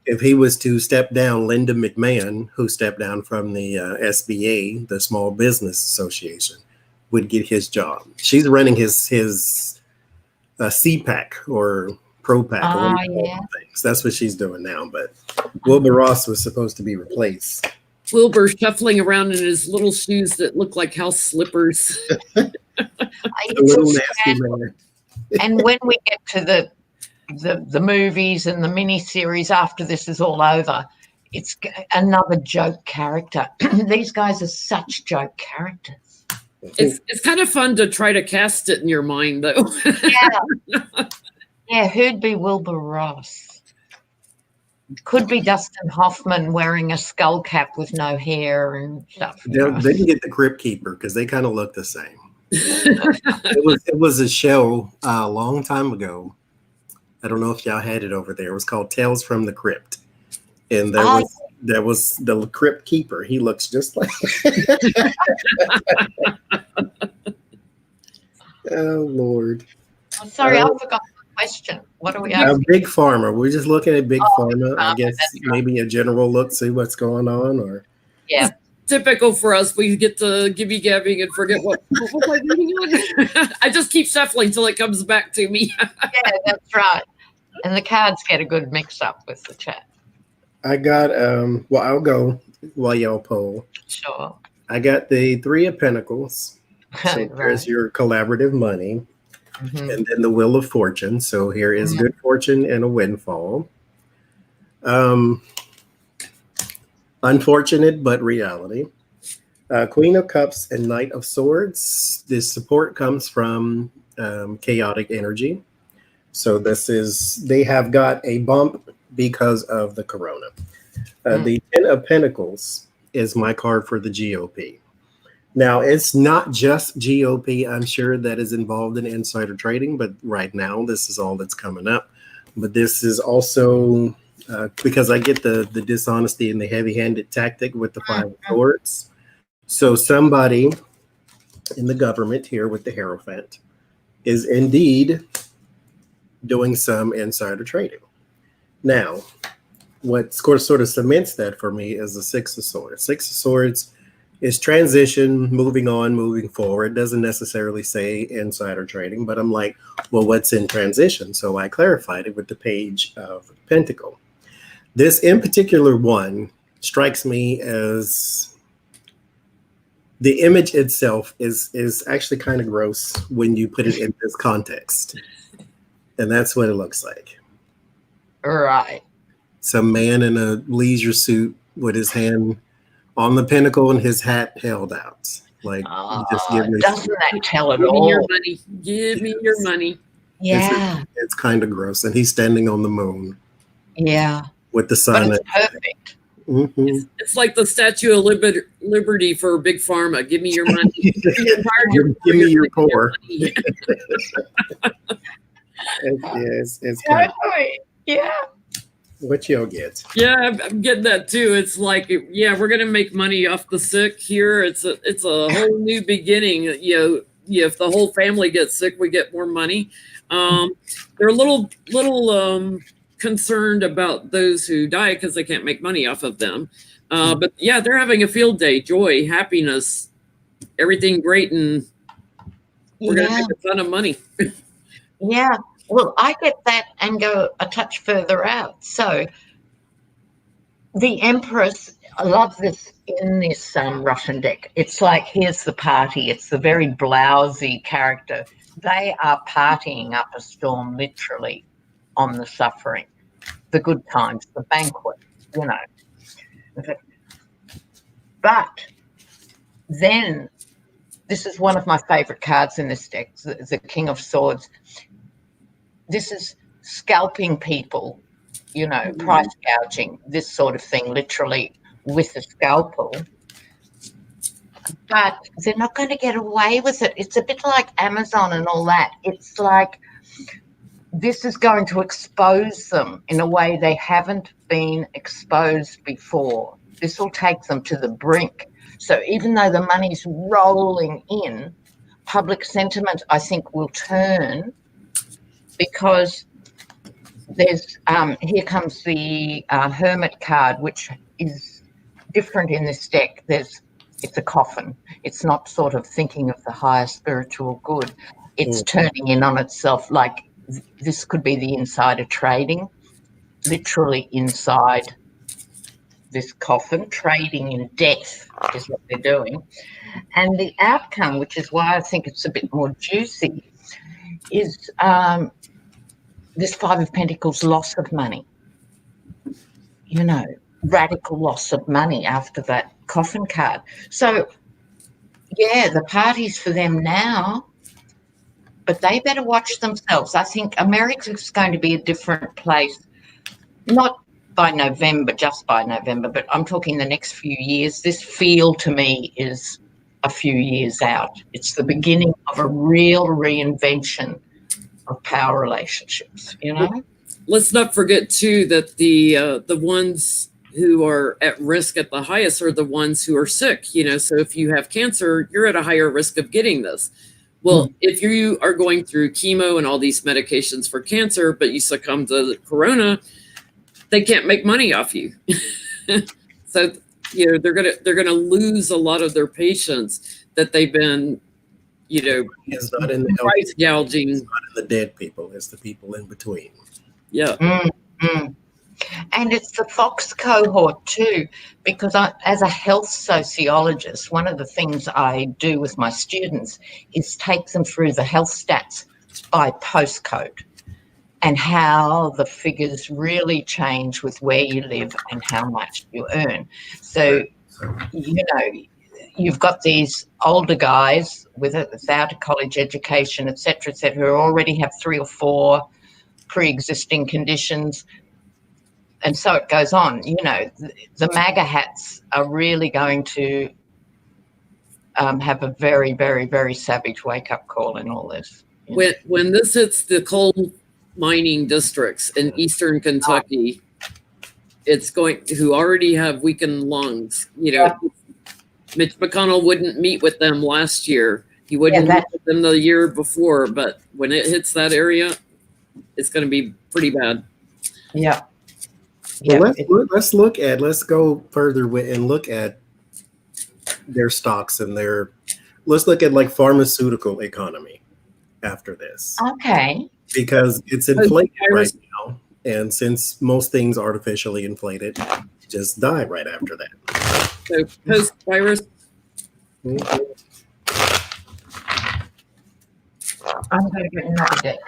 If he was to step down, Linda McMahon, who stepped down from the SBA, the Small Business Association, would get his job. She's running his CPAC or ProPAC. Yeah. Things. That's what she's doing now. But Wilbur Ross was supposed to be replaced. Wilbur shuffling around in his little shoes that look like house slippers. A little nasty man. And when we get to the movies and the miniseries after this is all over, it's another joke character. These guys are such joke characters. It's kind of fun to try to cast it in your mind, though. Yeah, who'd be Wilbur Ross? Could be Dustin Hoffman wearing a skull cap with no hair and stuff. They can get the Crypt Keeper because they kind of look the same. It was a show a long time ago. I don't know if y'all had it over there. It was called Tales from the Crypt, and there was the Crypt Keeper. He looks just like. Oh Lord! I'm sorry, I forgot the question. What are we asking? Big Pharma. We're just looking at Big Pharma. I guess maybe a general look, see what's going on, or yeah. Typical for us, we get to gibby-gabbing and forget what was I reading on. I just keep shuffling till it comes back to me. Yeah, that's right. And the cards get a good mix-up with the chat. I got, well, I'll go while y'all poll. Sure. I got the Three of Pentacles. So Right. there's your collaborative money. Mhm. And then the Wheel of Fortune. So here is good fortune and a windfall. Unfortunate, but reality. Queen of Cups and Knight of Swords. This support comes from chaotic energy. So they have got a bump because of the corona. The Ten of Pentacles is my card for the GOP. Now, it's not just GOP, I'm sure, that is involved in insider trading, but right now, this is all that's coming up. But this is also... because I get the dishonesty and the heavy-handed tactic with the Five of Swords. So somebody in the government here with the Hierophant is indeed doing some insider trading. Now, what sort of cements that for me is the Six of Swords. Six of Swords is transition, moving on, moving forward. It doesn't necessarily say insider trading, but I'm like, well, what's in transition? So I clarified it with the Page of Pentacle. This in particular one strikes me as the image itself is actually kind of gross when you put it in this context. And that's what it looks like. Right. Some man in a leisure suit with his hand on the pentacle and his hat held out. Like, just give me. Doesn't that tell it Give me all? your money. Give me your money. Yeah. It's kind of gross. And he's standing on the moon. Yeah. With the sun. But it's perfect. Mm-hmm. It's like the Statue of Liberty for Big Pharma. Give me your money. Give me your poor. It's kind of, Yeah. what y'all get? Yeah, I'm getting that too. It's like, yeah, we're gonna make money off the sick here. It's a whole new beginning. If the whole family gets sick, we get more money. They're a little concerned about those who die because they can't make money off of them. But yeah, they're having a field day, joy, happiness, everything great, and we're gonna make a ton of money. Yeah. Well, I get that and go a touch further out. So the Empress, I love this in this Russian deck. It's like, here's the party. It's the very blousy character. They are partying up a storm, literally, on the suffering, the good times, the banquet, But then, this is one of my favorite cards in this deck, the King of Swords. This is scalping people, price gouging, this sort of thing, literally with a scalpel. But they're not going to get away with it. It's a bit like Amazon and all that. It's like this is going to expose them in a way they haven't been exposed before. This will take them to the brink. So even though the money's rolling in, public sentiment, I think, will turn, because there's here comes the Hermit card, which is different in this deck. There's It's a coffin. It's not sort of thinking of the higher spiritual good. It's turning in on itself. Like this could be the insider trading, literally inside this coffin, trading in death is what they're doing. And the outcome, which is why I think it's a bit more juicy, is this Five of Pentacles loss of money. You know, radical loss of money after that coffin card. So, yeah, the party's for them now, but they better watch themselves. I think America's going to be a different place, not by November, just by November, but I'm talking the next few years. This feel to me is a few years out. It's the beginning of a real reinvention of power relationships, you know? Let's not forget, too, that the ones who are at risk at the highest are the ones who are sick, you know? So if you have cancer, you're at a higher risk of getting this. Well, if you are going through chemo and all these medications for cancer, but you succumb to the corona, they can't make money off you. So, you know, they're gonna lose a lot of their patients that they've been, you know, it's not in the price gouging. It's not in the dead people. It's the people in between. Yeah. And it's the Fox cohort too, because as a health sociologist, one of the things I do with my students is take them through the health stats by postcode and how the figures really change with where you live and how much you earn. So, you know, you've got these older guys without a college education, et cetera, who already have 3 or 4 pre-existing conditions. And so it goes on. You know, the MAGA hats are really going to have a very, very, very savage wake-up call in all this. When this hits the coal mining districts in eastern Kentucky, it's going who already have weakened lungs. You know, Mitch McConnell wouldn't meet with them last year. He wouldn't meet with them the year before. But when it hits that area, it's going to be pretty bad. Yeah. Well, let's go further and look at their stocks and let's look at like pharmaceutical economy after this. Okay. Because it's inflated right now. And since most things artificially inflated, just die right after that. So post-virus. I'm going to get another deck.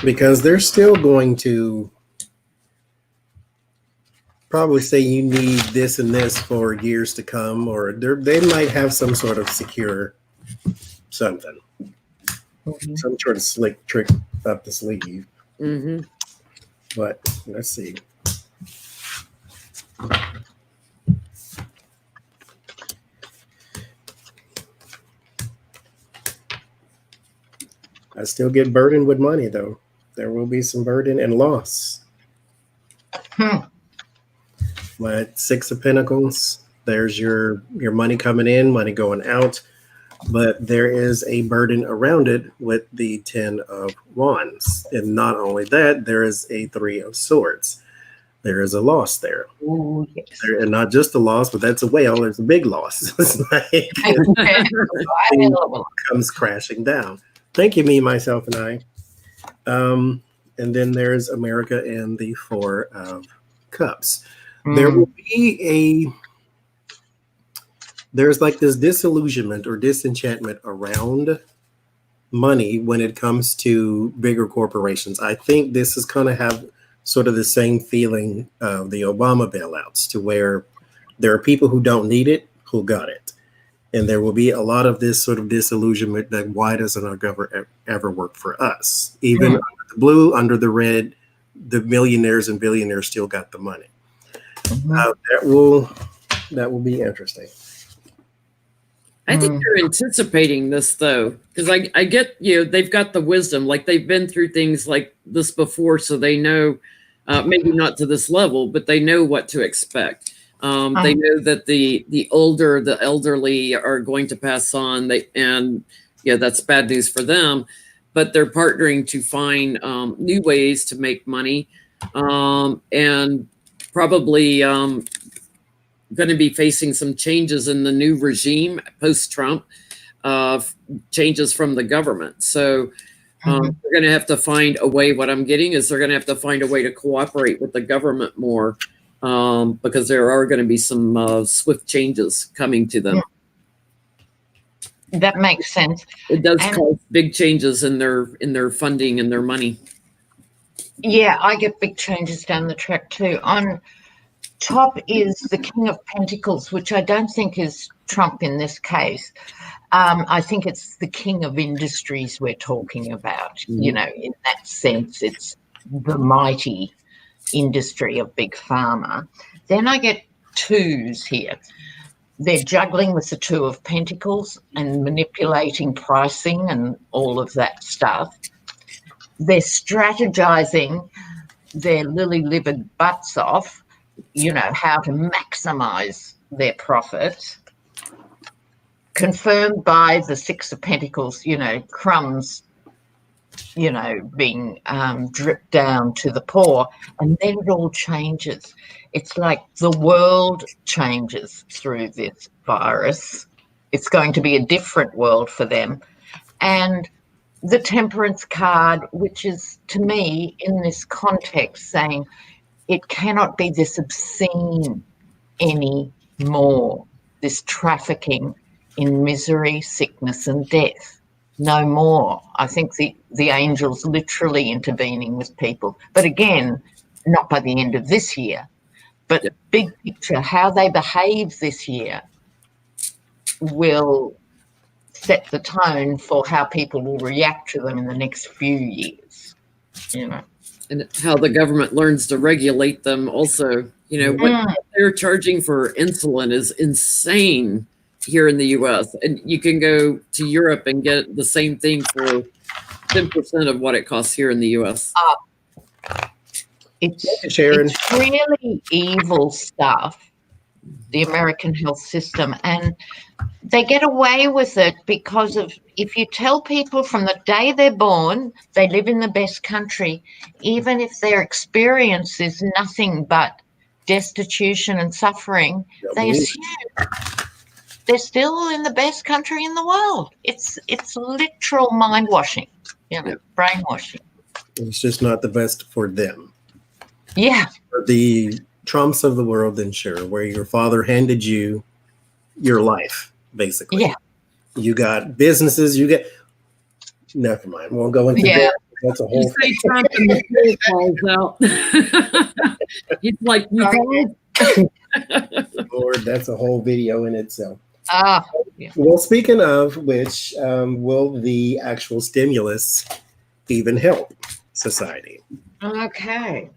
Because they're still going to probably say you need this and this for years to come, or they might have some sort of secure something, some sort of slick trick up the sleeve. But let's see. I still get burdened with money, though. There will be some burden and loss. But 6 of Pentacles, there's your money coming in, money going out. But there is a burden around it with the 10 of Wands. And not only that, there is a 3 of Swords. There is a loss there. Ooh, yes. And not just a loss, but that's a whale. There's a big loss. It's like it comes crashing down. Thank you, me, myself, and I. And then there's America and the 4 of Cups. There will be there's like this disillusionment or disenchantment around money when it comes to bigger corporations. I think this is going to have sort of the same feeling of the Obama bailouts, to where there are people who don't need it, who got it. And there will be a lot of this sort of disillusionment that why doesn't our government ever work for us? Even under the blue, under the red, the millionaires and billionaires still got the money. That will be interesting. I think they're anticipating this, though, because I get, you know, they've got the wisdom, like they've been through things like this before, so they know, maybe not to this level, but they know what to expect. They know that the elderly are going to pass on, and that's bad news for them. But they're partnering to find new ways to make money, and probably going to be facing some changes in the new regime post-Trump, changes from the government. So they're going to have to find a way. What I'm getting is they're going to have to find a way to cooperate with the government more, because there are going to be some swift changes coming to them. That makes sense. It does cause big changes in their funding and their money. Yeah, I get big changes down the track too. On top is the King of Pentacles, which I don't think is Trump in this case. I think it's the King of Industries we're talking about. In that sense, it's the mighty industry of Big Pharma. Then I get twos here. They're juggling with the Two of Pentacles and manipulating pricing and all of that stuff. They're strategizing their lily-livered butts off, how to maximize their profit. Confirmed by the Six of Pentacles, crumbs, being dripped down to the poor, and then it all changes. It's like the world changes through this virus. It's going to be a different world for them. And the Temperance card, which is, to me, in this context, saying it cannot be this obscene anymore, this trafficking in misery, sickness and death. No more. I think the angels literally intervening with people. But again, not by the end of this year. But big picture, how they behave this year will set the tone for how people will react to them in the next few years. And how the government learns to regulate them also. What they're charging for insulin is insane here in the US. And you can go to Europe and get the same thing for 10% of what it costs here in the US. It's really evil stuff, the American health system. And they get away with it because of, if you tell people from the day they're born, they live in the best country, even if their experience is nothing but destitution and suffering, they assume they're still in the best country in the world. It's literal mind washing, brainwashing. It's just not the best for them. Yeah. For the Trumps of the world, then sure, where your father handed you your life, basically. Yeah. You got businesses, never mind. Won't go into that. That's a whole you say Trump and the falls out. He's like, you guys. Lord, that's a whole video in itself. Yeah. Well, speaking of which, will the actual stimulus even help society? Okay.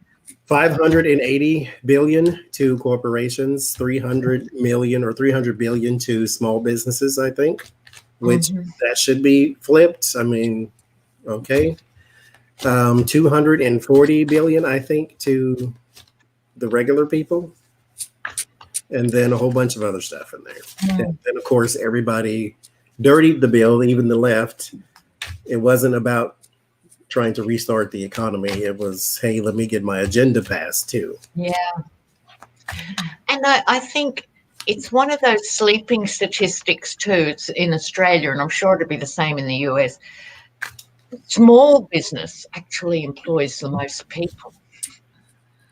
580 billion to corporations, 300 million or 300 billion to small businesses, I think, which that should be flipped. I mean, okay. 240 billion, I think, to the regular people. And then a whole bunch of other stuff in there. And of course, everybody dirtied the bill, even the left. It wasn't about trying to restart the economy. It was, hey, let me get my agenda passed too. Yeah. And I think it's one of those sleeping statistics too. It's in Australia, and I'm sure it'll be the same in the US. Small business actually employs the most people.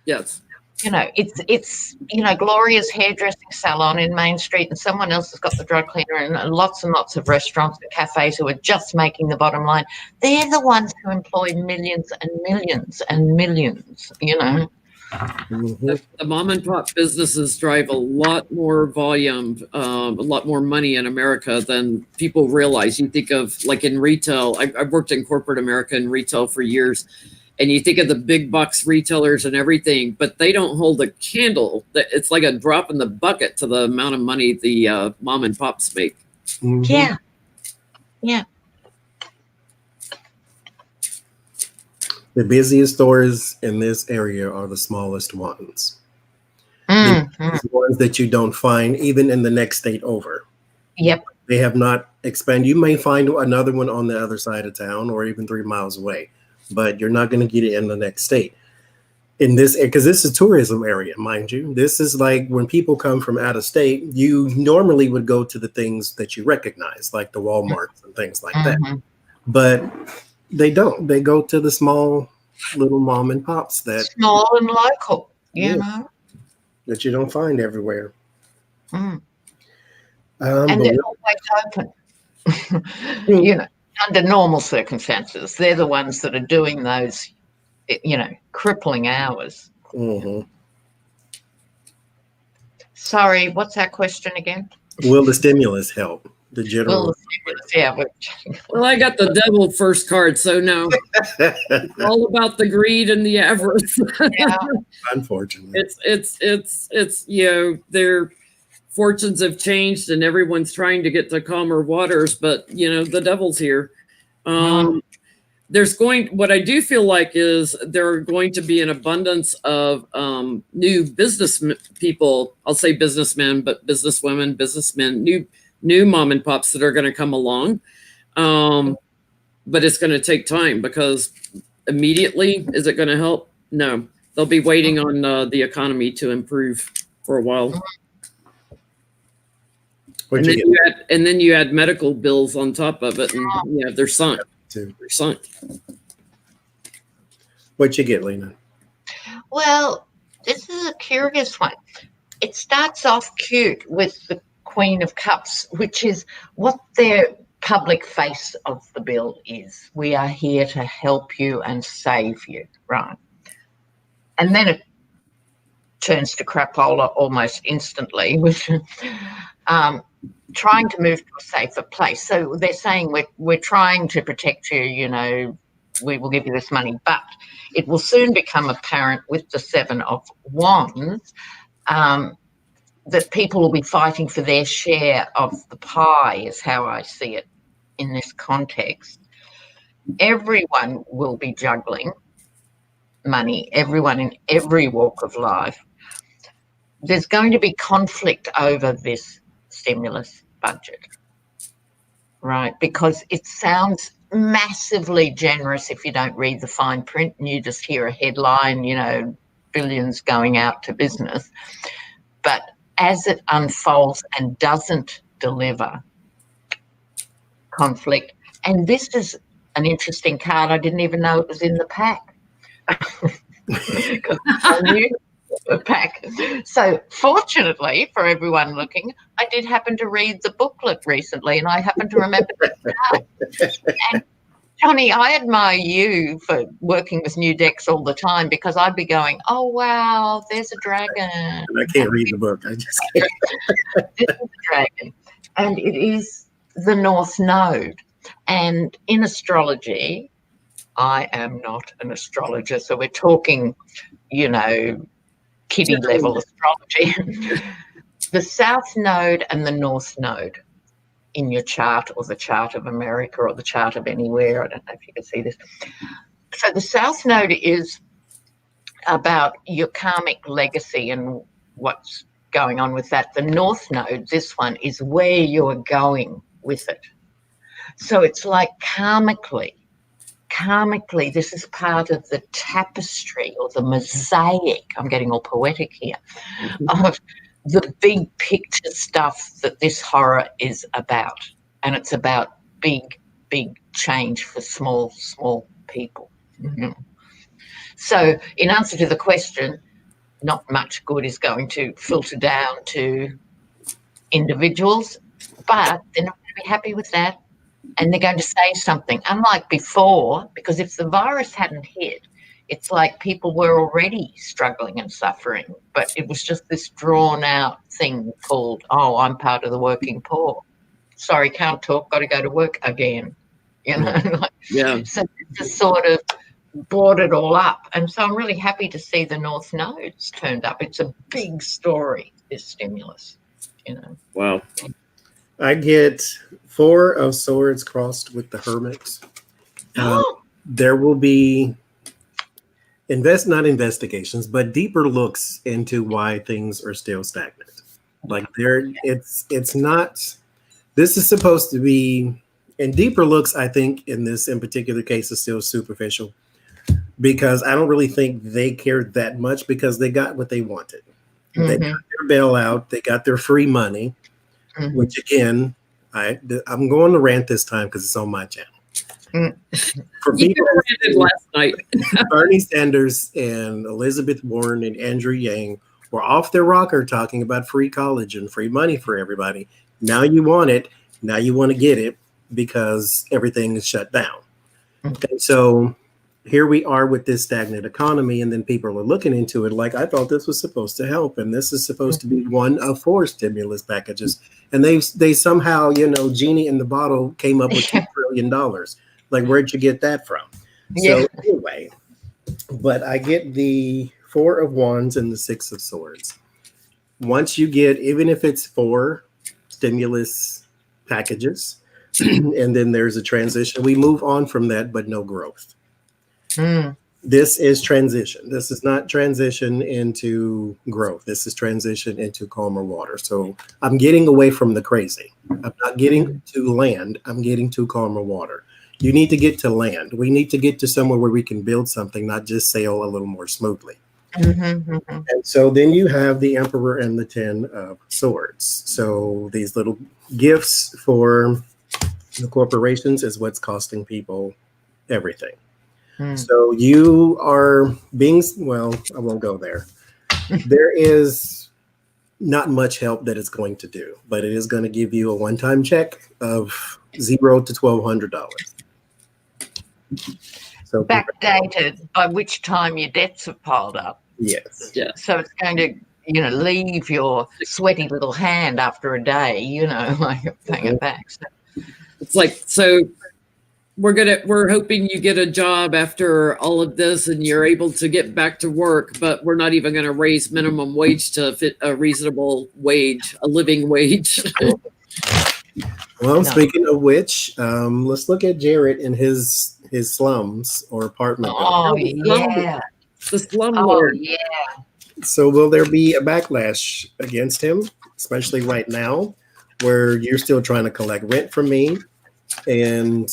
Yes. It's Gloria's hairdressing salon in Main Street, and someone else has got the dry cleaner, and lots of restaurants and cafes who are just making the bottom line. They're the ones who employ millions and millions and millions, The mom and pop businesses drive a lot more volume, a lot more money in America than people realize. You think of, like, in retail, I've worked in corporate America in retail for years. And you think of the big box retailers and everything, but they don't hold a candle. It's like a drop in the bucket to the amount of money the mom and pops make. Yeah. Yeah. The busiest stores in this area are the smallest ones. The ones that you don't find even in the next state over. Yep. They have not expanded. You may find another one on the other side of town or even 3 miles away, but you're not going to get it in the next state. In this, because this is a tourism area, mind you. This is like when people come from out of state, you normally would go to the things that you recognize, like the Walmarts and things like that. But they don't. They go to the small little mom and pops that small and local, you know, that you don't find everywhere. And they're always open. You know, under normal circumstances, they're the ones that are doing those, you know, crippling hours. Sorry, what's that question again? Will the stimulus help? The general. Well, I got the devil first card, so no. It's all about the greed and the avarice. Unfortunately. It's you know, their fortunes have changed and everyone's trying to get to calmer waters, but you know, the devil's here. What I do feel like is there are going to be an abundance of new business people. I'll say businessmen, but businesswomen, businessmen, new mom and pops that are going to come along. But it's going to take time because immediately, is it going to help? No, they'll be waiting on the economy to improve for a while. And then you add medical bills on top of it, and yeah, they're sunk. They're sunk. What'd you get, Lena? Well, this is a curious one. It starts off cute with the Queen of Cups, which is what their public face of the bill is. We are here to help you and save you, right? And then it turns to crapola almost instantly, with trying to move to a safer place. So they're saying we're trying to protect you, you know, we will give you this money, but it will soon become apparent with the Seven of Wands that people will be fighting for their share of the pie, is how I see it in this context. Everyone will be juggling money, everyone in every walk of life. There's going to be conflict over this stimulus budget, right? Because it sounds massively generous if you don't read the fine print and you just hear a headline, you know, billions going out to business. But as it unfolds and doesn't deliver, conflict. And this is an interesting card. I didn't even know it was in the pack. I knew the pack. So fortunately for everyone looking, I did happen to read the booklet recently and I happen to remember the card. And Johnie, I admire you for working with new decks all the time, because I'd be going, oh, wow, there's a dragon. And I can't read the book. I just can't. This is a dragon. And it is the North Node. And in astrology, I am not an astrologer, so we're talking, you know, kiddie level astrology. The South Node and the North Node in your chart, or the chart of America, or the chart of anywhere. I don't know if you can see this. So the South Node is about your karmic legacy and what's going on with that. The North Node, this one, is where you're going with it. So it's like karmically, this is part of the tapestry or the mosaic, I'm getting all poetic here, of the big picture stuff that this horror is about. And it's about big, big change for small, small people. So in answer to the question, not much good is going to filter down to individuals, but they're not going to be happy with that. And they're going to say something, unlike before, because if the virus hadn't hit, it's like people were already struggling and suffering, but it was just this drawn out thing called, oh, I'm part of the working poor. Sorry, can't talk, got to go to work again. You know? Yeah. So this sort of brought it all up. And so I'm really happy to see the North Nodes turned up. It's a big story, this stimulus, you know. Wow. I get 4 of Swords crossed with the Hermit. There will be not investigations, but deeper looks into why things are still stagnant. Like it's not. This is supposed to be, and deeper looks, I think, in this in particular case is still superficial, because I don't really think they cared that much because they got what they wanted. They got their bailout, they got their free money, which again, I'm going to rant this time because it's on my channel. For people last night, Bernie Sanders and Elizabeth Warren and Andrew Yang were off their rocker talking about free college and free money for everybody. Now you want it. Now you want to get it because everything is shut down. Okay, so here we are with this stagnant economy, and then people are looking into it like, I thought this was supposed to help, and this is supposed to be one of 4 stimulus packages. And they somehow, genie in the bottle came up with $2 trillion. Like, where'd you get that from? Yeah. So anyway, but I get the 4 of Wands and the 6 of Swords. Once you get, even if it's 4 stimulus packages, and then there's a transition, we move on from that, but no growth. This is transition. This is not transition into growth. This is transition into calmer water. So I'm getting away from the crazy. I'm not getting to land. I'm getting to calmer water. You need to get to land. We need to get to somewhere where we can build something, not just sail a little more smoothly. And so then you have the Emperor and the 10 of Swords. So these little gifts for the corporations is what's costing people everything. So you are being, well, I won't go there. There is not much help that it's going to do, but it is going to give you a one-time check of $0 to $1,200. So backdated, by which time your debts have piled up. Yes. Yeah. So it's going to, leave your sweaty little hand after a day, like paying it back. So. It's like, so we're hoping you get a job after all of this and you're able to get back to work, but we're not even going to raise minimum wage to fit a reasonable wage, a living wage. Well, speaking of which, let's look at Jared in his slums or apartment. Oh, yeah. The slumlord. Yeah. So will there be a backlash against him, especially right now, where you're still trying to collect rent from me and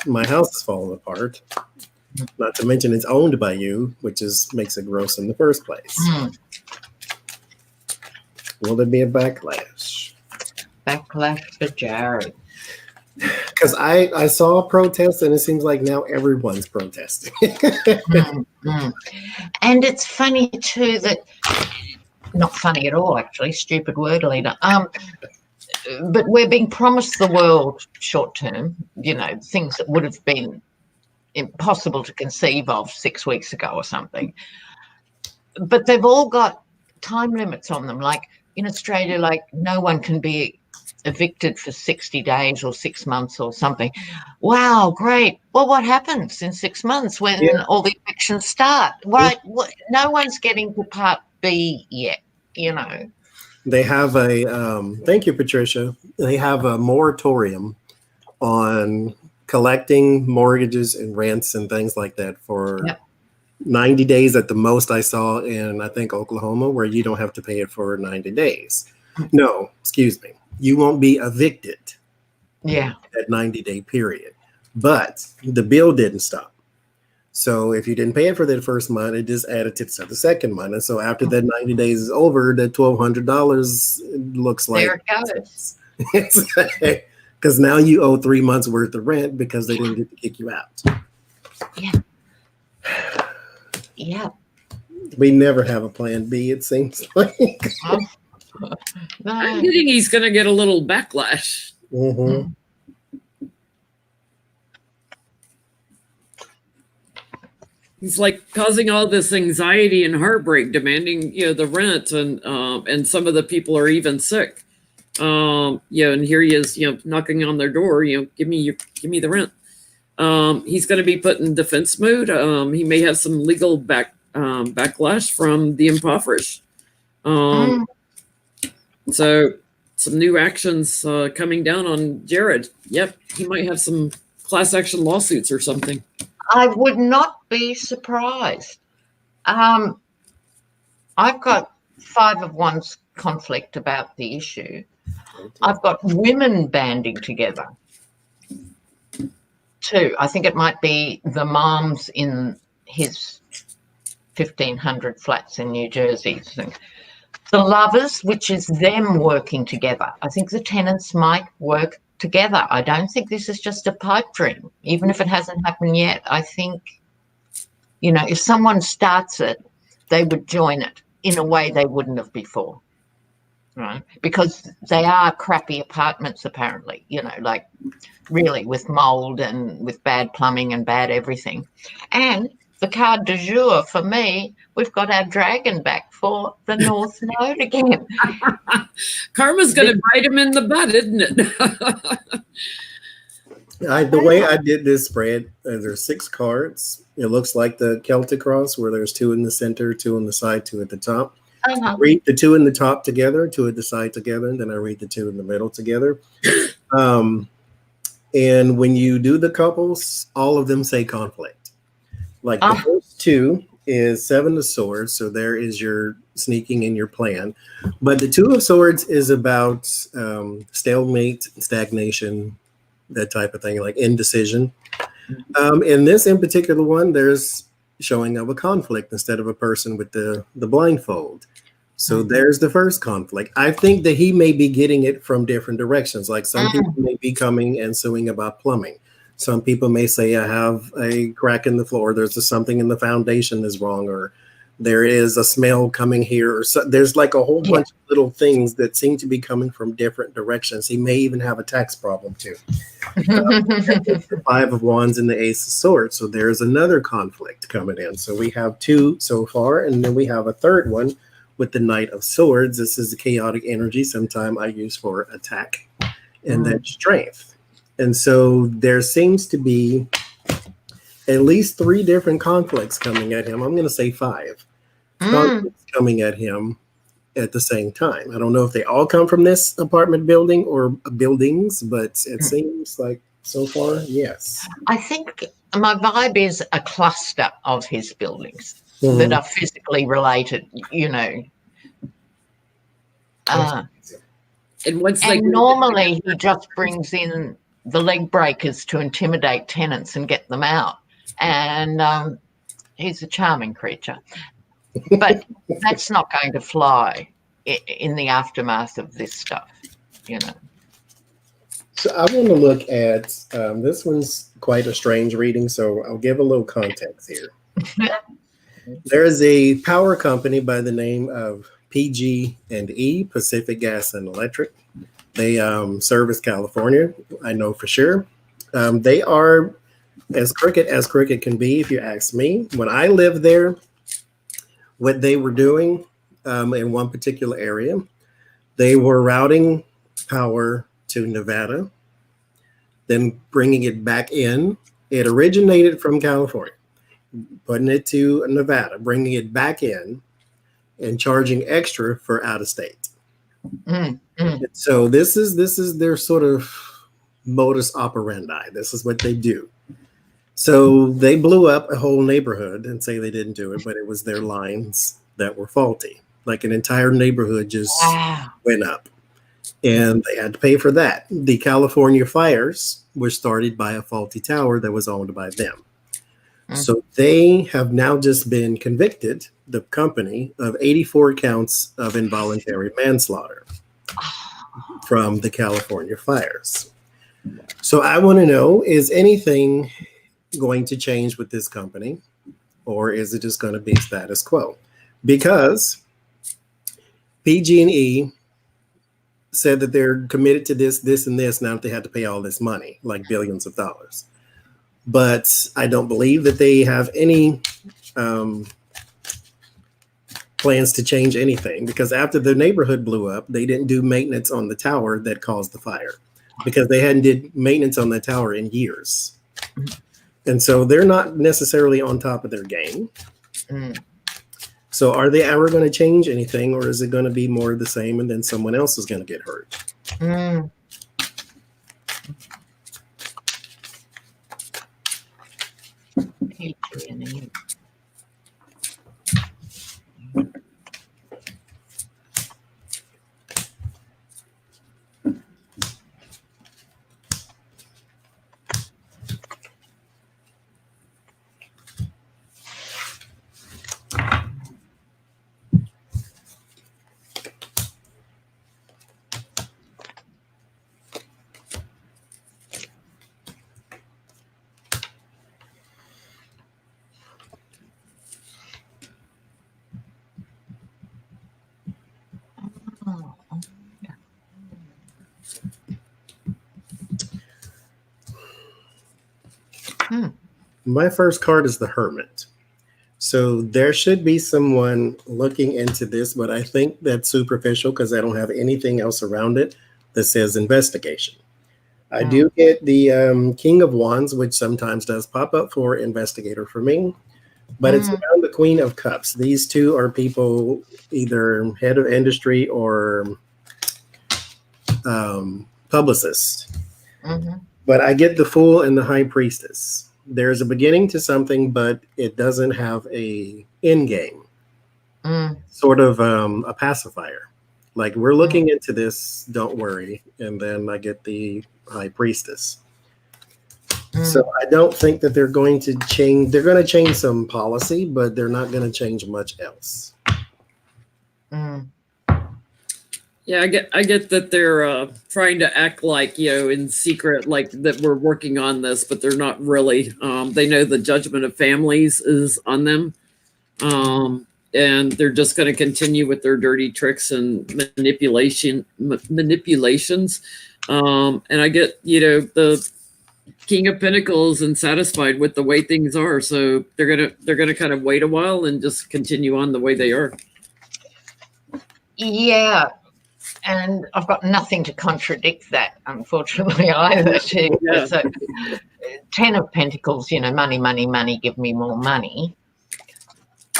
my house is falling apart? Not to mention it's owned by you, which makes it gross in the first place. Will there be a backlash? Backlash for Jared. Because I saw a protest and it seems like now everyone's protesting. And it's funny too that, not funny at all actually, stupid word, Lena. But we're being promised the world short term, things that would have been impossible to conceive of 6 weeks ago or something. But they've all got time limits on them. Like in Australia, like no one can be evicted for 60 days or 6 months or something. Wow, great. Well, what happens in 6 months when all the evictions start? Right? No one's getting to part B yet, They have thank you, Patricia. They have a moratorium on collecting mortgages and rents and things like that for 90 days at the most. I saw in, I think, Oklahoma, where you don't have to pay it for 90 days. No, excuse me. You won't be evicted. Yeah. That 90-day period. But the bill didn't stop. So if you didn't pay it for that first month, it just added to the second month. And so after that 90 days is over, that $1,200 looks like there it goes. Because now you owe 3 months worth of rent because they didn't get to kick you out. Yeah. We never have a plan B, it seems like. I'm getting he's going to get a little backlash. He's like causing all this anxiety and heartbreak, demanding, the rent, and some of the people are even sick. And here he is, knocking on their door, give me the rent. He's going to be put in defense mode. He may have some legal backlash from the impoverished. So some new actions coming down on Jared. Yep, he might have some class action lawsuits or something. I would not be surprised. I've got 5 of 1's conflict about the issue. I've got women banding together. 2. I think it might be the moms in his 1,500 flats in New Jersey. The lovers, which is them working together. I think the tenants might work together. I don't think this is just a pipe dream, even if it hasn't happened yet. I think, if someone starts it, they would join it in a way they wouldn't have before, right? Because they are crappy apartments, apparently, like really with mold and with bad plumbing and bad everything. And the card du jour for me, we've got our dragon back for the North Node again. Karma's going to bite him in the butt, isn't it? The way I did this spread, there's 6 cards. It looks like the Celtic cross, where there's 2 in the center, 2 on the side, 2 at the top. I read the 2 in the top together, 2 at the side together, and then I read the 2 in the middle together. And when you do the couples, all of them say conflict. Like the first 2 is 7 of Swords, so there is your sneaking in your plan. But the 2 of Swords is about stalemate, stagnation, that type of thing, like indecision. In this in particular one, there's showing of a conflict instead of a person with the blindfold. So there's the first conflict. I think that he may be getting it from different directions. Like some people may be coming and suing about plumbing. Some people may say, I have a crack in the floor. There's something in the foundation is wrong, or there is a smell coming here. Or so, there's like a whole bunch of little things that seem to be coming from different directions. He may even have a tax problem too. The 5 of Wands and the Ace of Swords. So there's another conflict coming in. So we have 2 so far, and then we have a third one with the Knight of Swords. This is the chaotic energy. Sometime I use for attack and then strength. And so there seems to be at least 3 different conflicts coming at him. I'm going to say 5 conflicts coming at him at the same time. I don't know if they all come from this apartment building or buildings, but it seems like so far, yes. I think my vibe is a cluster of his buildings that are physically related, And normally he just brings in the leg breakers to intimidate tenants and get them out. And he's a charming creature. But that's not going to fly in the aftermath of this stuff, So I want to look at, this one's quite a strange reading, so I'll give a little context here. There is a power company by the name of PG&E, Pacific Gas and Electric. They service California, I know for sure. They are as crooked can be, if you ask me. When I lived there, what they were doing in one particular area, they were routing power to Nevada, then bringing it back in. It originated from California, putting it to Nevada, bringing it back in, and charging extra for out of state. So this is their sort of modus operandi. This is what they do. So they blew up a whole neighborhood and say they didn't do it, but it was their lines that were faulty. Like an entire neighborhood just went up, and they had to pay for that. The California fires were started by a faulty tower that was owned by them. So they have now just been convicted, the company, of 84 counts of involuntary manslaughter from the California fires. So I want to know, is anything going to change with this company, or is it just going to be status quo? Because PG&E said that they're committed to this, and this. Now that they had to pay all this money, like billions of dollars. But I don't believe that they have any plans to change anything, because after the neighborhood blew up, they didn't do maintenance on the tower that caused the fire, because they hadn't did maintenance on the tower in years. And so they're not necessarily on top of their game. So are they ever going to change anything, or is it going to be more of the same and then someone else is going to get hurt? My first card is the Hermit. So there should be someone looking into this, but I think that's superficial because I don't have anything else around it that says investigation. I do get the King of Wands, which sometimes does pop up for investigator for me, but it's around the Queen of Cups. These two are people either head of industry or publicist. But I get the Fool and the High Priestess. There's a beginning to something, but it doesn't have a end game. Sort of a pacifier. Like, we're looking into this, don't worry. And then I get the High Priestess. So I don't think that they're going to change. They're going to change some policy, but they're not going to change much else. Yeah, I get that they're trying to act like, in secret, like that we're working on this, but they're not really. They know the judgment of families is on them. And they're just going to continue with their dirty tricks and manipulations. And I get, the King of Pentacles and satisfied with the way things are. So they're gonna kind of wait a while and just continue on the way they are. Yeah. And I've got nothing to contradict that, unfortunately, either. Yeah. So, 10 of Pentacles, money, money, money, give me more money.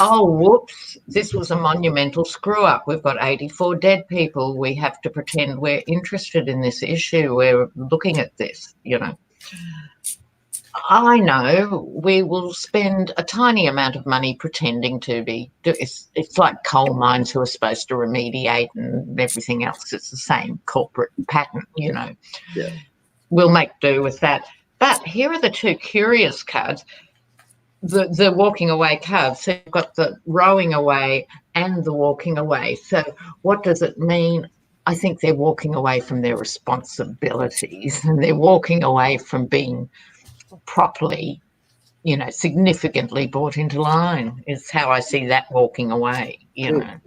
Oh, whoops, this was a monumental screw-up. We've got 84 dead people. We have to pretend we're interested in this issue. We're looking at this, I know we will spend a tiny amount of money pretending to be. It's like coal mines who are supposed to remediate and everything else. It's the same corporate pattern, Yeah. We'll make do with that. But here are the two curious cards. The walking away cards. So you've got the rowing away and the walking away. So what does it mean? I think they're walking away from their responsibilities and they're walking away from being properly, significantly brought into line is how I see that walking away, They're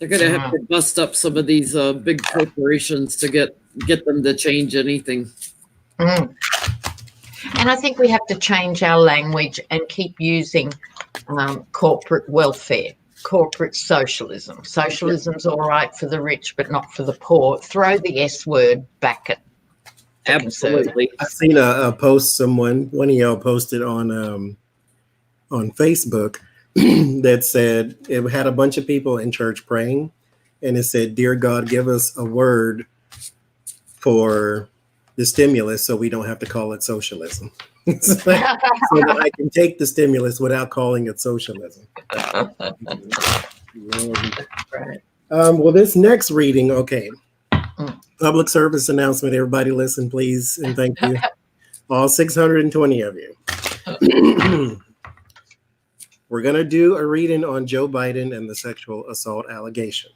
going to have to bust up some of these big corporations to get them to change anything. And I think we have to change our language and keep using corporate welfare, corporate socialism. Socialism's all right for the rich, but not for the poor. Throw the S word back at Absolutely. I've seen a post one of y'all posted on Facebook that said it had a bunch of people in church praying, and it said, "Dear God, give us a word for the stimulus so we don't have to call it socialism." So that I can take the stimulus without calling it socialism. Right. Well, this next reading, okay. Public service announcement. Everybody listen, please, and thank you. All 620 of you. We're going to do a reading on Joe Biden and the sexual assault allegation.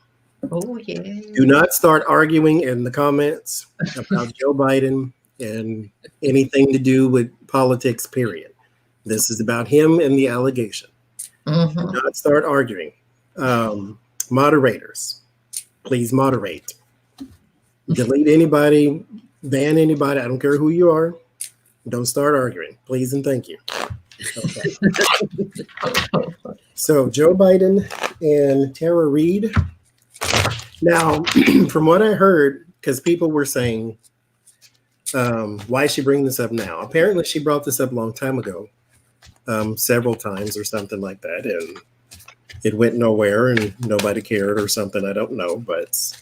Oh, yeah. Do not start arguing in the comments about Joe Biden and anything to do with politics, period. This is about him and the allegation. Do not start arguing. Moderators, please moderate. Delete anybody, ban anybody. I don't care who you are. Don't start arguing, please and thank you. Okay. So Joe Biden and Tara Reid. Now, from what I heard, because people were saying, why is she bringing this up now? Apparently, she brought this up a long time ago, several times or something like that, and it went nowhere and nobody cared or something. I don't know, but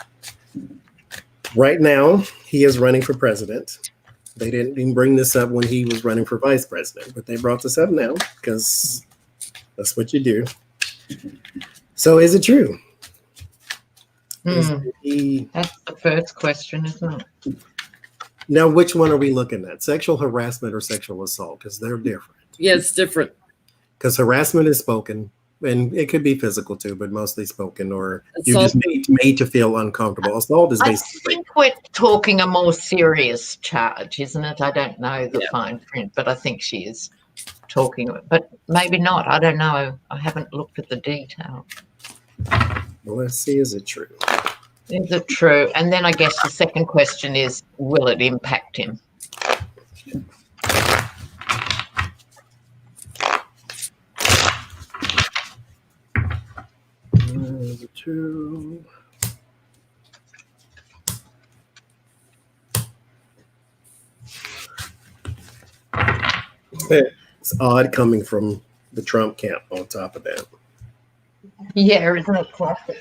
right now he is running for president. They didn't even bring this up when he was running for vice president, but they brought this up now because that's what you do. So is it true? That's the first question, isn't it? Now, which one are we looking at? Sexual harassment or sexual assault? Because they're different. Yeah, it's different. Because harassment is spoken, and it could be physical too, but mostly spoken, or Assault. you're just made to feel uncomfortable. Assault is I basically. think we're talking a more serious charge, isn't it? I don't know the fine print, but I think she is talking, but maybe not. I don't know. I haven't looked at the detail. Well, let's see. Is it true? Is it true? And then I guess the second question is, will it impact him? Number 2. It's odd coming from the Trump camp on top of that. Yeah, isn't it classic?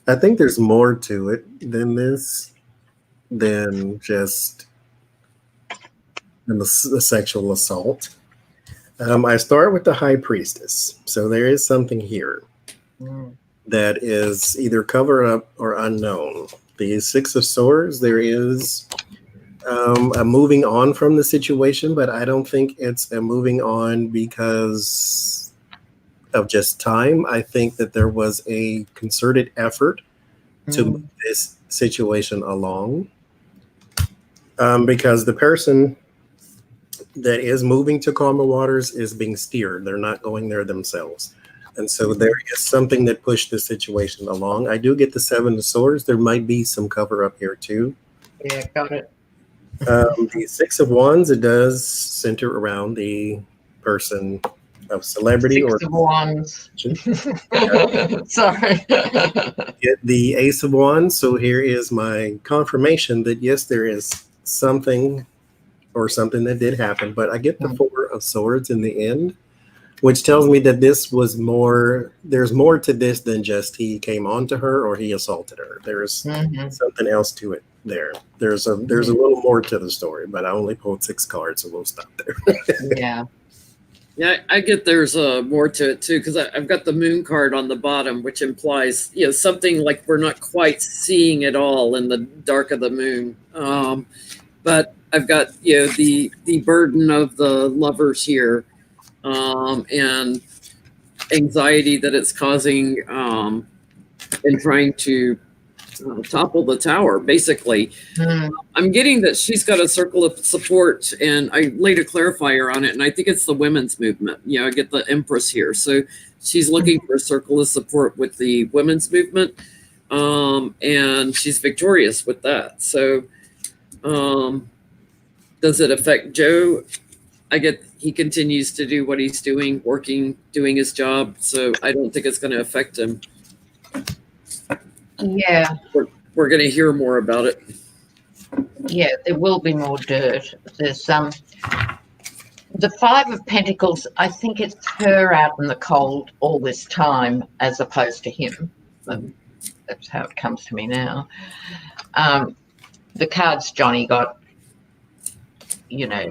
I think there's more to it than this, than just the sexual assault. I start with the high priestess. So there is something here that is either covered up or unknown. The 6 of Swords, there is a moving on from the situation, but I don't think it's a moving on because of just time. I think that there was a concerted effort to move this situation along, because the person that is moving to calmer waters is being steered. They're not going there themselves. And so there is something that pushed the situation along. I do get the 7 of Swords. There might be some cover up here too. Yeah, got it. The 6 of Wands, it does center around the person of celebrity 6 or of Wands. Sorry. Get the Ace of Wands. So here is my confirmation that yes, there is something or something that did happen, but I get the 4 of Swords in the end, which tells me that this was more, there's more to this than just he came on to her or he assaulted her. There's something else to it there. There's a little more to the story, but I only pulled 6 cards, so we'll stop there. Yeah. Yeah, I get there's more to it too, because I've got the Moon card on the bottom, which implies, something like we're not quite seeing it all in the dark of the moon. But I've got, the burden of the lovers here, and anxiety that it's causing, in trying to topple the tower, basically. I'm getting that she's got a circle of support, and I laid a clarifier on it, and I think it's the women's movement. I get the Empress here. So she's looking for a circle of support with the women's movement, and she's victorious with that. So does it affect Joe? I get he continues to do what he's doing, working, doing his job. So I don't think it's going to affect him. Yeah. We're going to hear more about it. Yeah, there will be more dirt. There's the 5 of Pentacles. I think it's her out in the cold all this time as opposed to him. That's how it comes to me now. The cards Johnie got,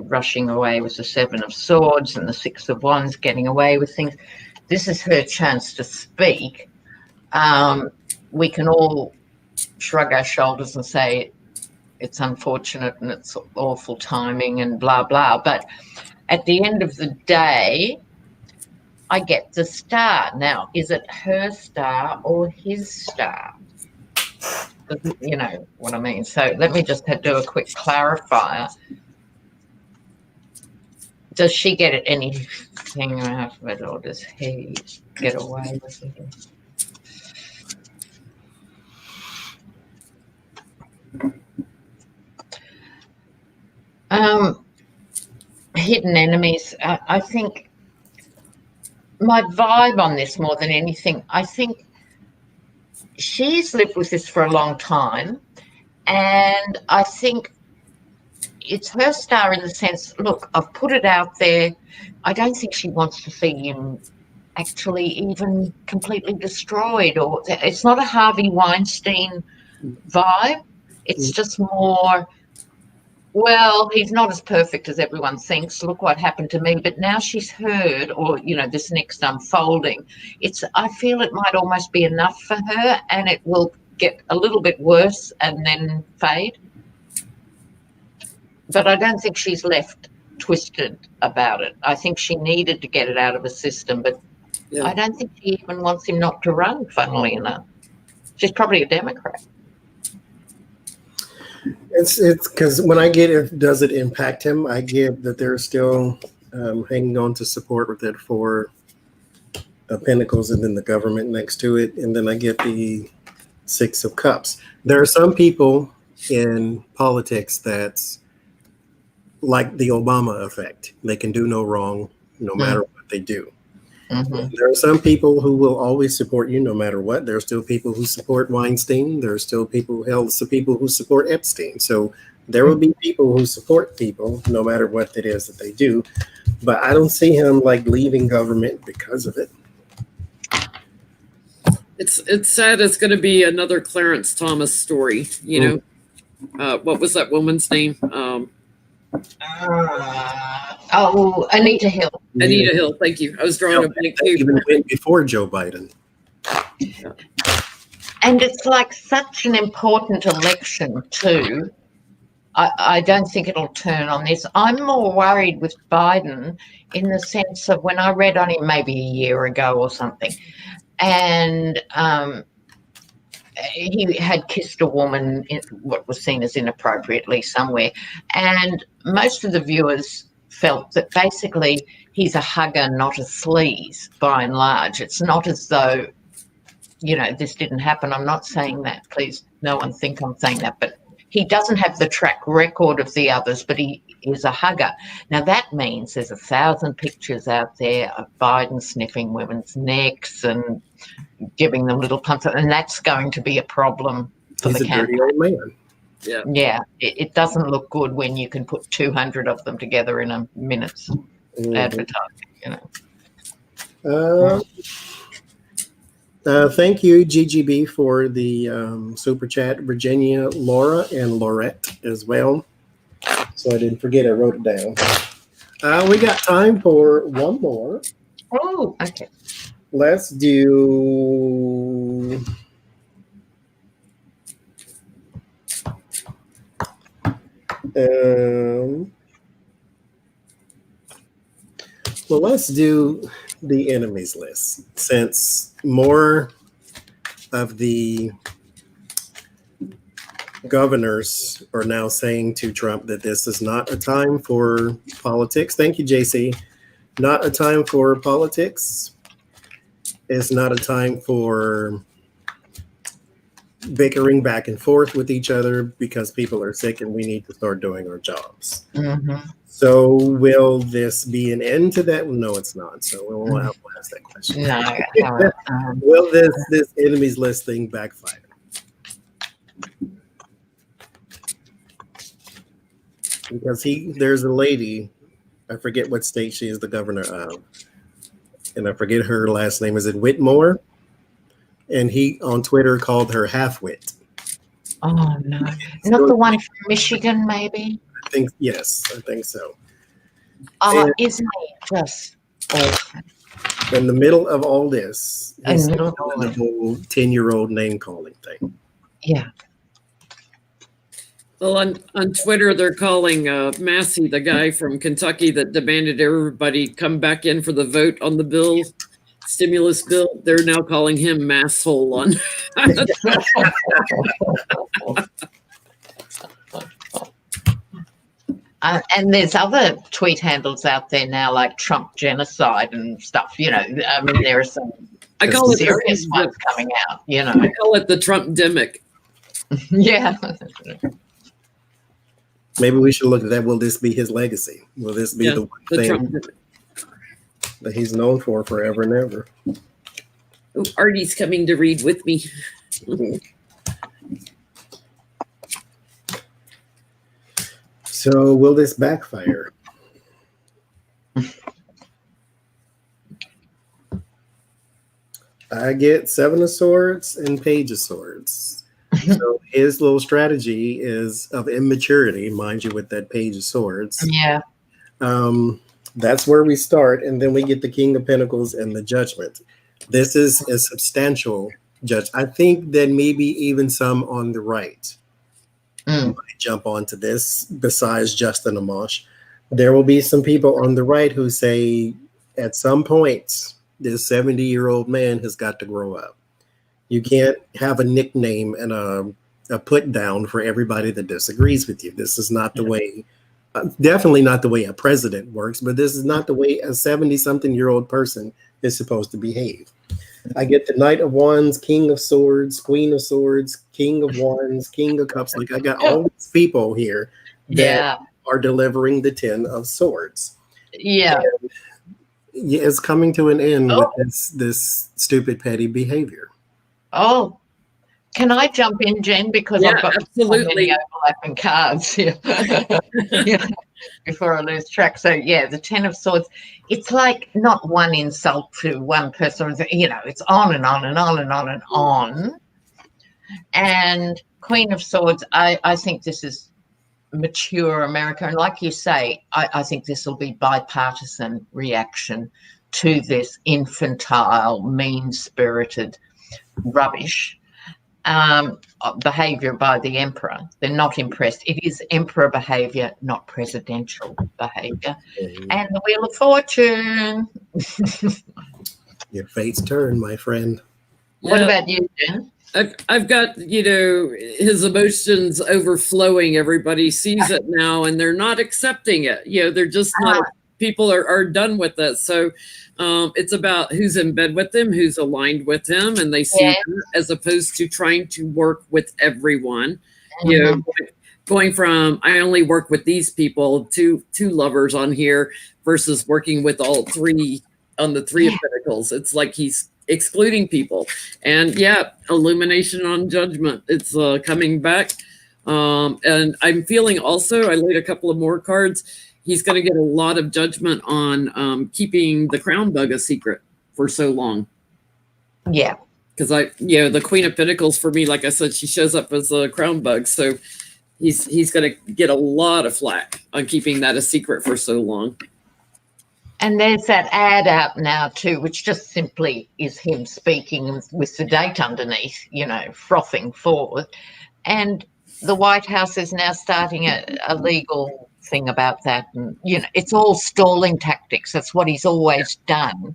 rushing away with the 7 of Swords and the 6 of Wands, getting away with things. This is her chance to speak. We can all shrug our shoulders and say it's unfortunate and it's awful timing and blah, blah. But at the end of the day, I get the star. Now, is it her star or his star? You know what I mean? So let me just do a quick clarifier. Does she get anything out of it, or does he get away with it? Hidden enemies. I think my vibe on this more than anything, I think she's lived with this for a long time, and I think it's her star in the sense, look, I've put it out there. I don't think she wants to see him actually even completely destroyed, or it's not a Harvey Weinstein vibe. It's just more, well, he's not as perfect as everyone thinks. Look what happened to me. But now she's heard, or, this next unfolding, I feel it might almost be enough for her, and it will get a little bit worse and then fade. But I don't think she's left twisted about it. I think she needed to get it out of her system, but yeah. I don't think she even wants him not to run, funnily enough. She's probably a Democrat. It's because when I get it, does it impact him? I give that there's still hanging on to support with that 4 Pentacles and then the government next to it. And then I get the 6 of Cups. There are some people in politics that's like the Obama effect. They can do no wrong no matter what they do. There are some people who will always support you no matter what. There are still people who support Weinstein. There are still people who support Epstein. So there will be people who support people no matter what it is that they do. But I don't see him like leaving government because of it. It's sad. It's going to be another Clarence Thomas story. You know, what was that woman's name? Anita Hill. Anita Hill. Thank you. I was drawing a blank too. Even went before Joe Biden. And it's like such an important election too. I don't think it'll turn on this. I'm more worried with Biden in the sense of when I read on him maybe a year ago or something, and he had kissed a woman in what was seen as inappropriately somewhere, and most of the viewers felt that basically he's a hugger, not a sleaze, by and large. It's not as though, you know, this didn't happen. I'm not saying that. Please, no one think I'm saying that. But he doesn't have the track record of the others, but he is a hugger. Now, that means there's 1,000 pictures out there of Biden sniffing women's necks and giving them little pumps, and that's going to be a problem for the campaign. Dirty old man. Yeah, it doesn't look good when you can put 200 of them together in a minute's advertising, you know. Thank you, GGB, for the super chat. Virginia, Laura, and Laurette as well. So I didn't forget, I wrote it down. We got time for one more. Oh, okay. Let's do... well, let's do the enemies list, since more of the governors are now saying to Trump that this is not a time for politics. Thank you, JC. Not a time for politics. It's not a time for bickering back and forth with each other because people are sick and we need to start doing our jobs. So will this be an end to that? No, it's not. So we'll have to ask that question. No. Will this enemies list thing backfire? Because there's a lady, I forget what state she is the governor of, and I forget her last name. Is it Whitmore? And he on Twitter called her half-wit. Oh, no. Not the one from Michigan, maybe? I think, yes, I think so. Oh, isn't he just awful? In the middle of all this, he's In the doing middle of the whole 10-year-old name-calling thing. Yeah. Well, on Twitter, they're calling Massey, the guy from Kentucky that demanded everybody come back in for the vote on the stimulus bill. They're now calling him Masshole on. And there's other tweet handles out there now, like Trump genocide and stuff. You know, I mean, there are some serious ones coming out. You know, I call it the Trump-demic. Yeah. Maybe we should look at that. Will this be his legacy? Will this be the one thing that he's known for forever and ever? Oh, Artie's coming to read with me. So will this backfire? I get 7 of Swords and Page of Swords. So his little strategy is of immaturity, mind you, with that Page of Swords. Yeah. That's where we start, and then we get the King of Pentacles and the Judgment. This is a substantial judge. I think that maybe even some on the right might jump onto this, besides Justin Amash. There will be some people on the right who say, at some point, this 70-year-old man has got to grow up. You can't have a nickname and a put down for everybody that disagrees with you. This is not the way Definitely not the way a president works, but this is not the way a 70-something-year-old person is supposed to behave. I get the Knight of Wands, King of Swords, Queen of Swords, King of Wands, King of Cups. Like I got all these people here that are delivering the 10 of Swords. Yeah. And it's coming to an end with this stupid, petty behavior. Oh, can I jump in, Jen? Because I've got absolutely so many overlapping cards here. Yeah, before I lose track. So yeah, the 10 of Swords. It's like not one insult to one person. You know, it's on and on and on and on and on. And Queen of Swords. I think this is mature America, and like you say, I think this will be bipartisan reaction to this infantile, mean-spirited rubbish behavior by the emperor. They're not impressed. It is emperor behavior, not presidential behavior. And the Wheel of Fortune. Your fate's turn, my friend. What about you, Jen? I've got, his emotions overflowing. Everybody sees it now and they're not accepting it. They're just not, people are done with it. So it's about who's in bed with him, who's aligned with him, and they see that as opposed to trying to work with everyone. Going from I only work with these people to two lovers on here versus working with all three on the Three of Pentacles. It's like he's excluding people. And illumination on Judgment. It's coming back. And I'm feeling also, I laid a couple of more cards. He's going to get a lot of judgment on keeping the crown bug a secret for so long. Yeah. Because the Queen of Pentacles for me, like I said, she shows up as a crown bug. So he's going to get a lot of flack on keeping that a secret for so long. And there's that ad out now too, which just simply is him speaking with the date underneath, frothing forward. And the White House is now starting a legal thing about that. And, it's all stalling tactics. That's what he's always done.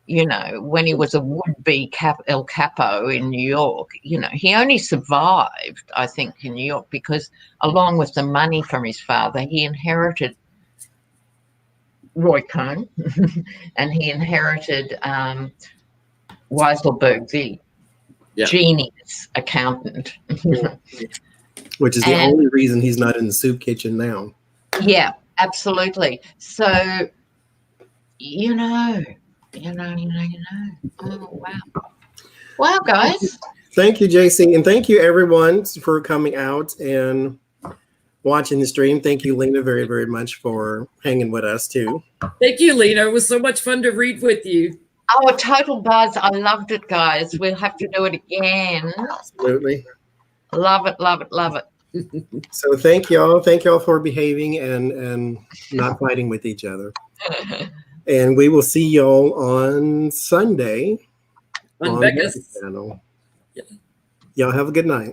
When he was a would-be El Capo in New York, he only survived, I think, in New York because along with the money from his father, he inherited Roy Cohn, and he inherited Weiselberg, the genius accountant. Which is the only reason he's not in the soup kitchen now. Yeah, absolutely. So, Oh, wow. Wow, guys. Thank you, JC. And thank you, everyone, for coming out and watching the stream. Thank you, Lena, very, very much for hanging with us too. Thank you, Lena. It was so much fun to read with you. Oh, a total buzz. I loved it, guys. We'll have to do it again. Absolutely. Love it, love it, love it. So thank y'all. Thank y'all for behaving and not fighting with each other. And we will see y'all on Sunday on Vegas channel. Y'all have a good night.